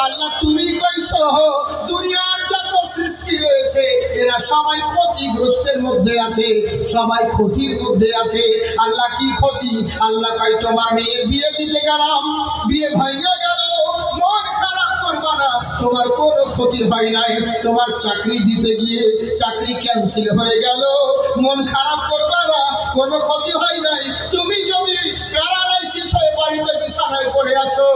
আল্লাহ তুমি কইছো দুনিয়ার যত সৃষ্টি রয়েছে এরা সবাই ক্ষতিগ্রস্তের মধ্যে আছে, সবাই ক্ষতির মধ্যে আছে। আল্লাহ কি ক্ষতি? আল্লাহ কই তোমার মেয়ের বিয়ে দিতে গেলাম, বিয়ে ভাঙা গেল, মন খারাপ করবা না, তোমার কোনো ক্ষতি হয় নাই, তোমার চাকরি দিতে গিয়ে চাকরি ক্যান্সেল হয়ে গেল, মন খারাপ করবে না, কোনো ক্ষতি হয় নাই। তুমি যদি প্যারালাইসিস হয়ে বাড়িতে বিছানায় পড়ে আছো,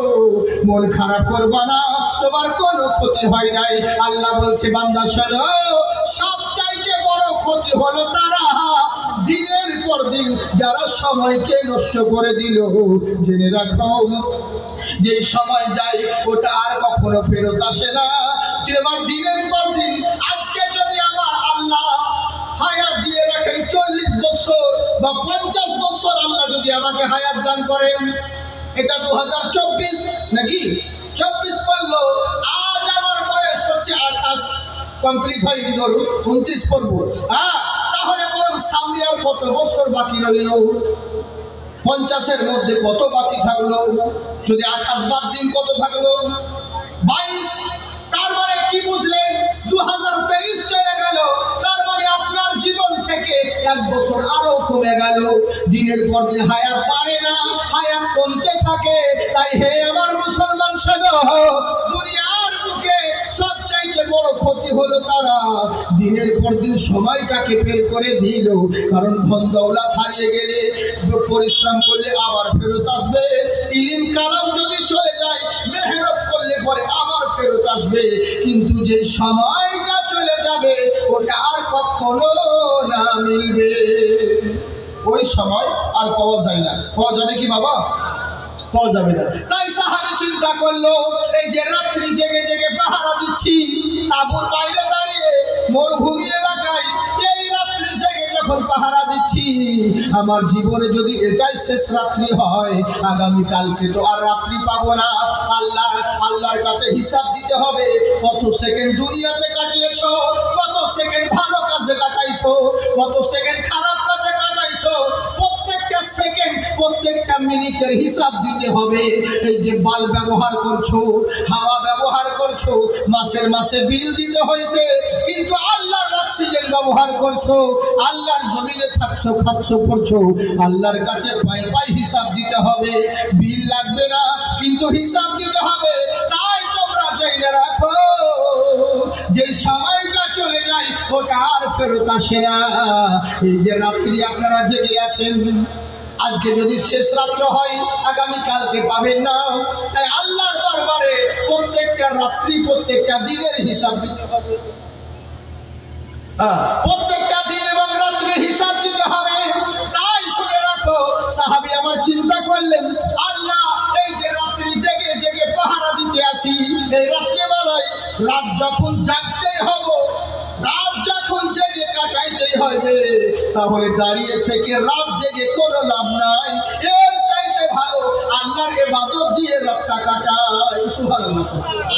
মন খারাপ করবে না, তোমার কোনো ক্ষতি হয় নাই। আল্লাহ বলছে বান্দা শোনো, সবচাইতে বড় ক্ষতি হলো তারা দিনের পর দিন যারা সময়কে নষ্ট করে দিল। জেনে রাখো, যে সময় যায় ওটা আর কখনো ফেরত আসে না। এবার দিনের পর দিন, আজকে যদি আমার আল্লাহ হায়াত দিয়ে রাখেন 40 বছর বা 50 বছর, আল্লাহ যদি আমাকে হায়াত দান করেন, এটা 2024 নাকি 24 পড়লো, আজ আমার বয়স হচ্ছে 28, কমপ্লিট হয়নি, ধরুন 29 পড়বো। তাহলে বরং সামনে আর কত বছর বাকি রইল? 50-এর মধ্যে কত বাকি থাকলো? যদি 28 বাদ দিন কত থাকলো? 22। তার মানে কি বুঝলেন? 2023 চলে গেল, তার মানে আপনার জীবন থেকে 1 বছর আরো কমে গেল। দিনের পর দিন হায়াত বাড়ে না, হায়াত কমতে থাকে। তাই হে আমার মুসলমান শোনো, দুনিয়ার বুকে সবচাইতে বড় ক্ষতি হলো তারা দিনের পর দিন সময়টাকে বের করে দিল। কারণ ধন দৌলত হারিয়ে গেলে, পরিশ্রম করলে আবার ফেরত আসবে। ইলম কালাম যদি চলে যায়, মেহনত করলে পরে আবার ফেরত আসবে। কিন্তু যে সময়টা চলে যাবে, ওটা আর কখনো না মিলবে। ওই সময় আর পাওয়া যায় না। পাওয়া যাবে কি বাবা? পাওয়া যাবে না। তাই সাহাবী চিন্তা করলো, এই যে রাত্রি জেগে জেগে পাহারা দিচ্ছি, তাঁবুর বাইরে দাঁড়িয়ে মরুভূমি এলাকায়, এই রাত্রি জেগে যখন পাহারা দিচ্ছি, আমার জীবনে যদি এটাই শেষ রাত্রি হয়, আগামী কালকে তো আর রাত্রি পাবো না। আল্লাহর কাছে হিসাব দিতে হবে, কত সেকেন্ড দুনিয়াতে কাটিয়েছো, কত সেকেন্ড ভালো কাজে কাটাইছো, কত সেকেন্ড খারাপ কাজে কাটাইছো। প্রত্যেকটা সেকেন্ড, প্রত্যেকটা মিনিটের হিসাব দিতে হবে। এই যে বাল ব্যবহার করছো, হাওয়া ব্যবহার করছো, মাসের মাসে বিল দিতে হয়েছে, কিন্তু আল্লাহর অক্সিজেন ব্যবহার করছো, আল্লাহর জমিনে থাকছো, খাচ্ছো, পড়ছো, আল্লাহর কাছে পাই পাই হিসাব দিতে হবে। বিল লাগবে না, কিন্তু হিসাব দিতে হবে। তাই তোমরা জেনে রাখো, যে সময়টা চলে যায় ওটা আর ফেরত আসে না। এই যে রাত্রি আপনারা জেগে আছেন, আজকে যদি শেষ রাত্র হয়, আগামী কালকে পাবেন না। তাই আল্লাহর দরবারে প্রত্যেকটা রাত্রি, প্রত্যেকটা দিনের হিসাব দিতে হবে। প্রত্যেকটা দিন এবং রাত্রির হিসাব দিতে হবে। তাই শুনে রাখো, সাহাবী আমার চিন্তা করলেন, আল্লাহ এই যে রাত্রি জেগে জেগে পাহারা দিতে আসি, এই রাত্রিবেলায় রাত যখন জাগতেই হব, রাত যখন জেগে কাটাইতেই হবে, তাহলে দাঁড়িয়ে থেকে রাত জেগে কোনো লাভ নাই। এর চাইতে ভালো আল্লাহর ইবাদত দিয়ে রাতটা কাটাই। সুবহানাল্লাহ।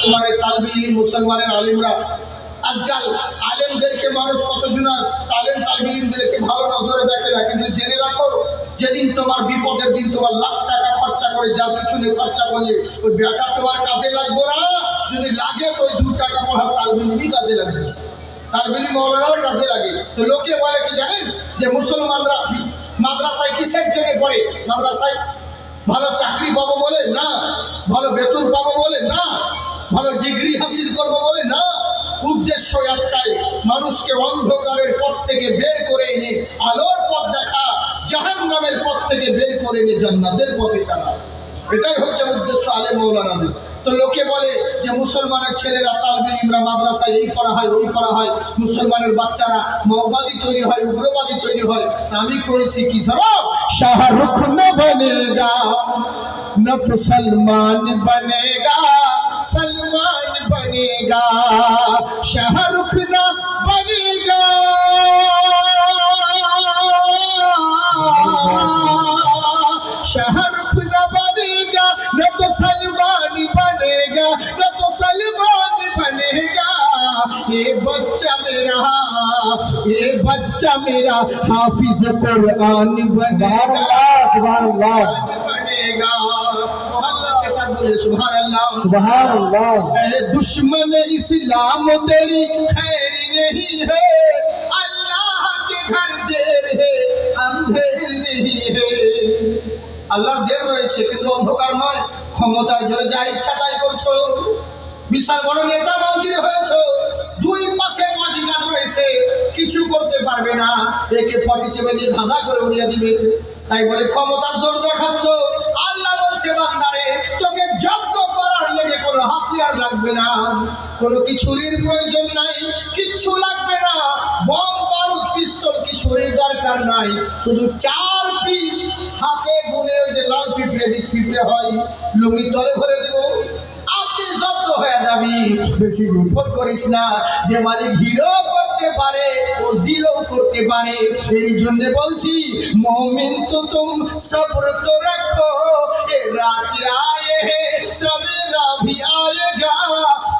তোমার তালবি মুসলমানের আলিমরা, আজকাল আলেমদেরকে মানুষ কতজন তালিমদেরকে ভালো নজরে দেখে না, কিন্তু জেনে রাখো, যেদিন তোমার বিপদের দিন তোমার লাখ টাকা খরচা করে যার পিছনে খরচা করলে ওই বেটা তোমার কাজে লাগবো না। যদি লাগে তো ওই 2 টাকা পড়া তালবিলিমই কাজে লাগবে, তালবিলি মৌলানার কাজে লাগে। তো লোকে বলে কি জানেন, যে মুসলমানরা মাদ্রাসায় কিসের জন্য পড়ে? মাদ্রাসায় ভালো চাকরি পাবো বলে না, ভালো বেতন পাবো বলে না, ভালো ডিগ্রি হাসিল করবো বলে না। উদ্দেশ্য একটাই, মানুষকে অন্ধকারের পথ থেকে বের করে এনে আলোর পথ দেখা, জাহান্নামের পথ থেকে বের করে এনে জান্নাতের পথে টানা। এটাই হচ্ছে উদ্দেশ্য আলেম মাওলানাদের। তো লোকে বলে যে মুসলমানের ছেলেরা তালবিল ইমরা মাদ্রাসায় এই করা হয়, ওই করা হয়, মুসলমানের বাচ্চারা মৌবাদী তৈরি হয়, উগ্রবাদী তৈরি হয়। আমি করেছি কি জানো? শাহরুখ না বনেগা না তো সলমান বনেগা, सलमान बनेगा, शाहरुख ना बनेगा, शाहरुख ना बनेगा, न तो सलमान बनेगा, न तो सलमान बनेगा। ये बच्चा मेरा हाफिज कुरान बनेगा, सुभान अल्लाह, बनेगा। के साथ बोले सुभान अल्लाह, सुभान अल्लाह। दुश्मन इस्लाम तेरी खैर नहीं है, अल्लाह के घर देर है, अंधेर नहीं है। আল্লাহর দের রয়েছে, কিন্তু অন্ধকার নয়। ক্ষমতার জন্য যা ইচ্ছা তাই করছো। বিশাল বড় নেতা মন্ত্রী হয়েছে, দুই পাশে বডিগার্ড রয়েছে, কিছু করতে পারবে না, একে 47 দিয়ে ধাঁধা করে উড়িয়ে দিবে। তাই বলে ক্ষমতার জোর দেখাচ্ছ। আল্লাহ বলছে বান্দারে, তোকে যজ্ঞ করার লেগে কোনো হাতিয়ার লাগবে না, কোনো কিছুরির প্রয়োজন নাই, কিচ্ছু লাগবে না, বম বারুদ পিস্তল কিছুরই দরকার নাই, শুধু 4 পিস হাতে গুনে ওই যে লাল পিঁপড়ে 20 পিঁপড়ে হয়, লুঙ্গির তলে ভরে দেব, আপনি জব্দ হয়ে যাবি। বেশি বিপদ করিস না, যে মালিক হিরো করতে পারে ও জিরো করতে পারে। এই জন্য বলছি, मोमिन तो तुम सब्र तो रखो, ये रात आए है सवेरा भी आएगा,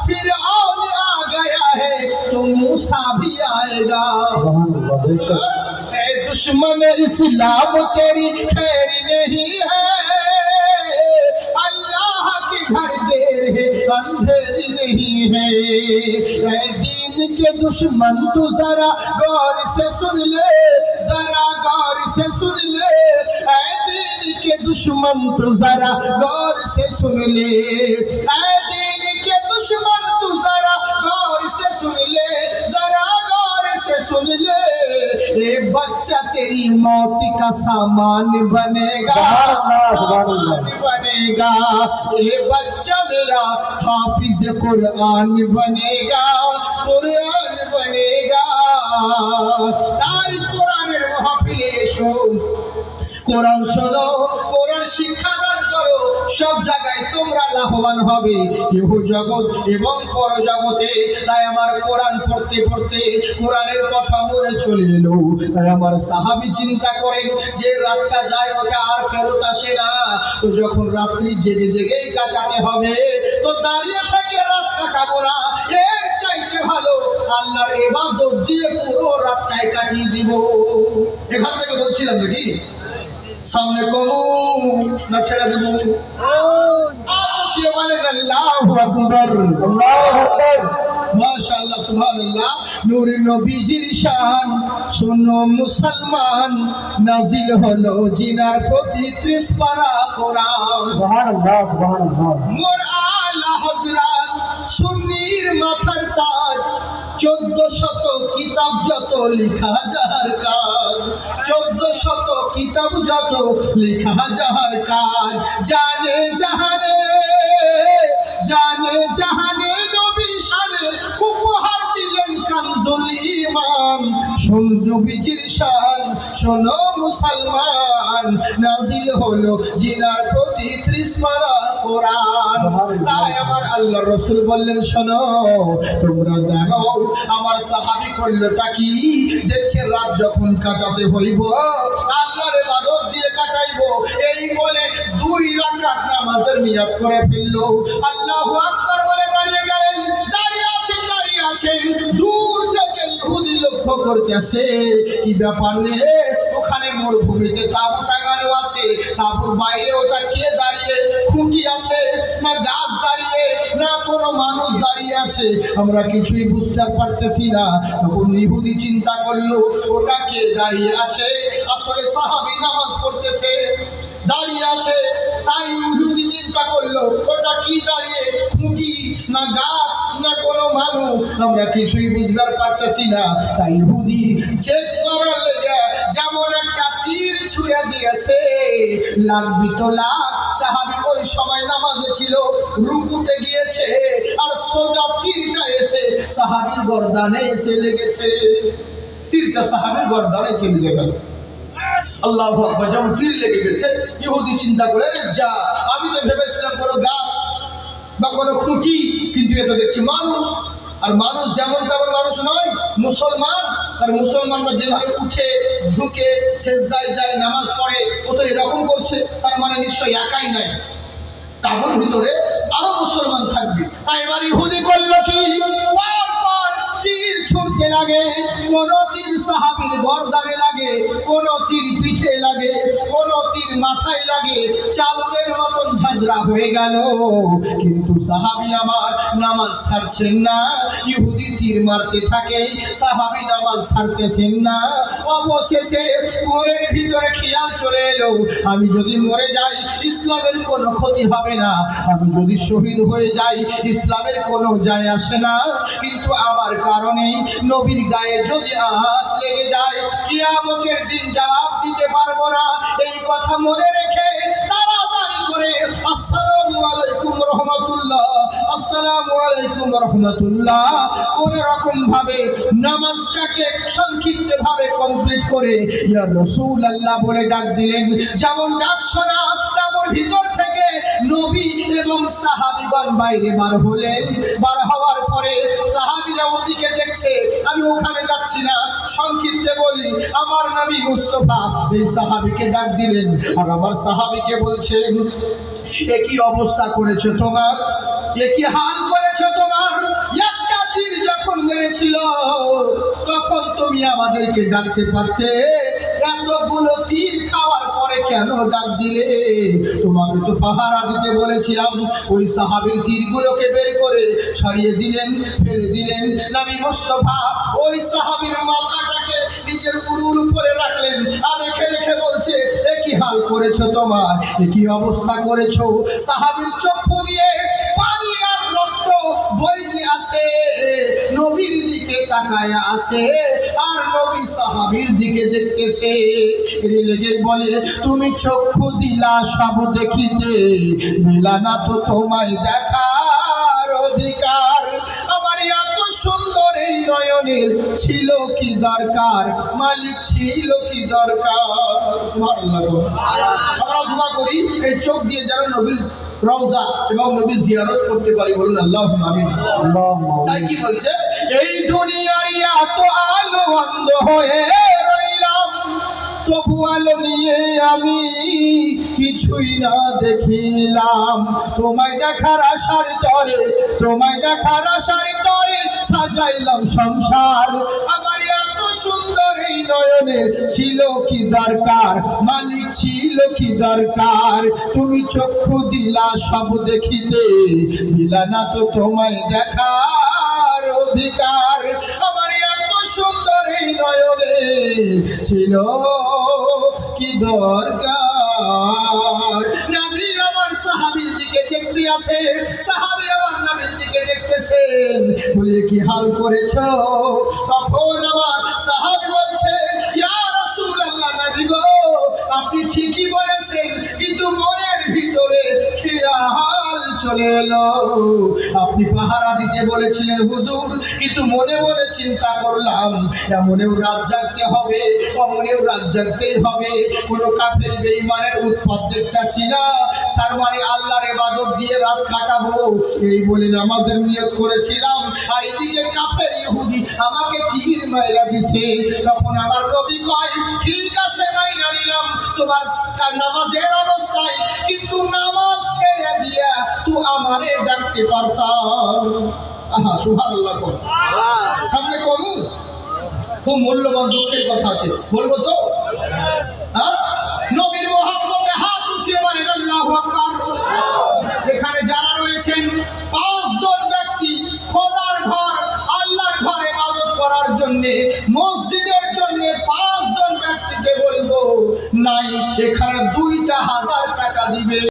फिर और आ गया है तो मूसा भी आएगा। ए दुश्मन इस्लाम तेरी खैर नहीं है, अल्लाह के घर देर है अंधेरी नहीं है। ए दीन के दुश्मन तू जरा गौर से सुन ले, जरा गौर से सुन ले, ऐ दीन के दुश्मन तू जरा गौर से सुन ले, ऐ दीन के दुश्मन तू जरा गौर से सुन ले, जरा गौर से सुन ले। ये बच्चा तेरी मौत का सामान बनेगा, सामान बनेगा, ये बच्चा मेरा हाफिज कुरान बनेगा, कुरान बनेगा। ताई कुराনের মাহফিলে এসো, কোরআন শোনো, কোরআন শিক্ষাদান করো, সব জায়গায় তোমরা লাভবান হবে, ইহ জগৎ এবং পরজগতে। তাই আমার কোরআন পড়তে পড়তে কোরআনের কথা মনে চলে এলো। তাই আমার সাহাবী চিন্তা করেন যে রাতটা যায় ওটা আর ফেরত আসে না, তো যখন রাত্রি জেগে জেগেই কাটাতে হবে, তো দাঁড়িয়ে থেকে রাত কাটাবো না, এর চাইতে ভালো আল্লাহর ইবাদত দিয়ে পুরো রাতটাই কাটিয়ে দিব। এখান থেকে বলছিলাম নাকি সামনে কমু না ছেড়ে দেবো? আল্লাহু আকবার, আল্লাহু আকবার, মাশাআল্লাহ, সুবহানাল্লাহ। নূর নবীজির শান শোনো মুসলমান, নাজিল হলো জিনার প্রতি 30 পারা কোরআন। সুবহানাল্লাহ, সুবহানাল্লাহ। মোর আলা হযরত সুন্নির মাথার তাজ, 1400 কিতাব যত লেখা যাহার কাজ, 1400 কিতাব যত লেখা যাহার কাজ, জানে জাহানে, জানে জাহানে নবীর শানে উপহার দিলেন কানজুল ঈমান। শোন নবীজির শান শোনো মুসলমান, নাজিল হলো জিনার প্রতি 30 পারা কোরআন। তাই আমার আল্লাহর রাসূল বললেন, শোনো তোমরা দেখো আমার সাহাবী করলো তা কি, দেখছে রাত যখন কাটাতে হইব আল্লাহর ইবাদত দিয়ে কাটাইবো, এই বলে 2 রাকাত নামাজের নিয়ত করে ফেললো। আল্লাহু আকবার বলে দাঁড়িয়ে গেলেন, দাঁড়িয়ে আছেন, দূর থেকে ইহুদি লক্ষ্য করতেছে, কি ব্যাপার রে, ওখানে মরুভূমিতে তাঁবু টাঙানো আছে, তাঁবুর বাইরে ওটা কে দাঁড়িয়ে, খুঁটি আছে না গাছ দাঁড়িয়ে না কোনো মানুষ দাঁড়িয়ে আছে, আমরা কিছুই বুঝতে পারতেছি না। তখন ইহুদি চিন্তা করলো ওটা কে দাঁড়িয়ে আছে, আসলে সাহাবী নামাজ পড়তেছে, দাঁড়িয়ে আছে। তাই ইহুদি চিন্তা করলো ওটা কি দাঁড়িয়ে, খুঁটি না গাছ না কোনো মানুষ, আমরা কিছুই বুঝবার পারতেছি না। তাই ইহুদি চেক করার লেগে যেমন একটা তীর ছুঁড়ে দিয়েছে, লাগবি তো লাগ। সাহাবী ওই সময় নামাজে ছিল, রুকুতে গিয়েছে, আর সোজা তীরটা এসে সাহাবীর গর্দানে এসে লেগেছে, তীরটা সাহাবীর গর্দানে এসে লেগে গেল। আল্লাহু আকবার, যেমন তীর লেগে গেছে, ইহুদি চিন্তা করে, যা, আমি তো ভেবেছিলাম কোনো গাছ বা কোনো খুঁটি, কিন্তু এ তো দেখছি মানুষ, আর মানুষ যেমন তেমন মানুষ নয়, মুসলমান। আর মুসলমানরা যেভাবে উঠে ঝুঁকে সেজদায় যায়, নামাজ পড়ে, ও তো এরকম করছে, তার মানে নিশ্চয়ই একাই নাই, তাবুর ভিতরে আরো মুসলমান থাকবে। এবার ইহুদি করলো কি, পর তীর ছুটতে লাগে, কোন তীর সাহাবীর গর্দানে লাগে, কোন তীর পিঠে লাগে, কোন তীর মাথায় লাগে, চাদরের মতন ঝাঁঝরা হয়ে গেল। কিন্তু সাহাবী আমার নামাজ ছাড়ছেন না, ইহুদি তীর মারতে থাকে, সাহাবী নামাজ ছাড়তেছেন না। অবশেষে ঘরের ভিতরে খেয়াল চলে এলো, আমি যদি মরে যাই ইসলামের কোনো ক্ষতি হবে না, আমি যদি শহীদ হয়ে যাই ইসলামের কোনো যায় আসে না, কিন্তু আমার কারণে নবীর গায়ে যদি আঁচ লেগে যায় কিয়ামতের দিন জবাব দিতে পারবো না। এই কথা মনে রেখে তাড়াতাড়ি করে আসসালামু আলাইকুম রাহমাতুল্লাহ, আসসালামু আলাইকুম রাহমাতুল্লাহ কোন রকম ভাবে নামাজটাকে সংক্ষিপ্ত ভাবে কমপ্লিট করে ইয়া রাসূলুল্লাহ বলে ডাক দিলেন। যেমন ডাক শোনা তেমন ভিতর থেকে নবী এবং সাহাবীগণ বাইরে বার হলেন। বার হওয়ার পরে সাহাবীরা ওদিকে দেখছে, আমি ওখানে যাচ্ছি না, সংক্ষিপ্তে বলি আমার নবী মুস্তাফা এই সাহাবীকে ডাক দিলেন আর আমার সাহাবীকে বলছেন, এ কি অবস্থা করেছো তোমার, এ কি হাল করেছো তোমার? একটা তীর যখন মেরেছিল তখন তুমি আমাদেরকে ডাকতে পারতে, এতগুলো তীর খাওয়ার পরে কেন ডাক দিলে? তোমাকে তো পাহারা দিতে বলেছিলাম। ওই সাহাবীর তীরগুলোকে বের করে ছড়িয়ে দিলেন, ফেলে দিলেন। নবী মুস্তাফা ওই সাহাবীর মাথাটাকে নিজের উরুর উপরে রাখলেন আর রেখে রেখে বলছে, এ কি হাল করেছো তোমার, এ কি অবস্থা করেছো? সাহাবীর চক্ষু দিয়ে পানি আর রক্ত বইতে আসে, নবীর দিকে তাকায় আসে আর নবী সাহাবীর দিকে দেখতেছে। লেগে বলে, তুমি চক্ষু দিলা সব দেখিতে, দিলা না তো তোমায় দেখার অধিকার। আমার এত সুন্দর এই নয়নের ছিল কি দরকার, মালিক ছিল কি দরকার? সুবহানাল্লাহ। আমরা দোয়া করি এই চোখ দিয়ে যারা নবীর রওজা এবং নবী জিয়ারত করতে পারি, বলুন আল্লাহুম্মা আমিন। তাই কি বলছে, এই দুনিয়ার এত আলো অন্ধ হয়ে রইলাম, তবু আলো নিয়ে আমি কিছুই না দেখিলাম। তোমায় দেখার আশার তরে, তোমায় দেখার আশার তরে সাজাইলাম সংসার। আমার এত সুন্দর এই নয়নের ছিল কি দরকার, মালিক ছিল কি দরকার? তুমি চক্ষু দিলা সব দেখিতে, দিলা না তো তোমায় দেখার অধিকার। আমার এত সুন্দর এই নয়নে ছিল কি দরকার? নবী আমার সাহাবীর দিকে দেখতে আসে, সাহাবী আমার নবীর দিকে দেখতেছেন, বলে কি হাল করেছো? তখন আমার সাহাবী বলছে, ইয়া রাসূলুল্লাহ, নবী গো আপনি ঠিকই বলেছেন, কিন্তু মনের ভিতরে খেয়াল চলে এলো। আপনি পাহারা দিতে বলেছিলেন হুজুর, কিন্তু মনে মনে চিন্তা করলাম এমনেও রাত জাগতে হবে, অমনেও রাত জাগতেই হবে। কোনো কাফের বেঈমানের উৎপাত দেখতাছি না, সারমানি আল্লাহর ইবাদত দিয়ে রাত কাটাবো এই বলে নামাজের নিয়ত করেছিলাম, আর এদিকে কাফের ইহুদি আমাকে তীর মাইরা দিছে। তখন আমার নবী কয়, ঠিক আছে মাইরা নিলাম তোমার নামাজের অবস্থায়, কিন্তু নামাজ ছেড়ে দিয়া তুই আমারে ডাকতে পারতাম। আহা সুবহানাল্লাহ। সামনে কবুল, খুব মূল্যবান দুঃখের কথা আছে, বলবো তো? হ্যাঁ, নবীর মহব্বতে হাত উঠিয়ে বলেন আল্লাহু আকবার। এখানে যারা রয়েছেন 5 জন ব্যক্তি খোদার ঘর আল্লাহর ঘরে ইবাদত করার জন্য, মসজিদের জন্য 5 জন ব্যক্তিকে বলবো নাই, এখানে 2000 টাকা দিবে।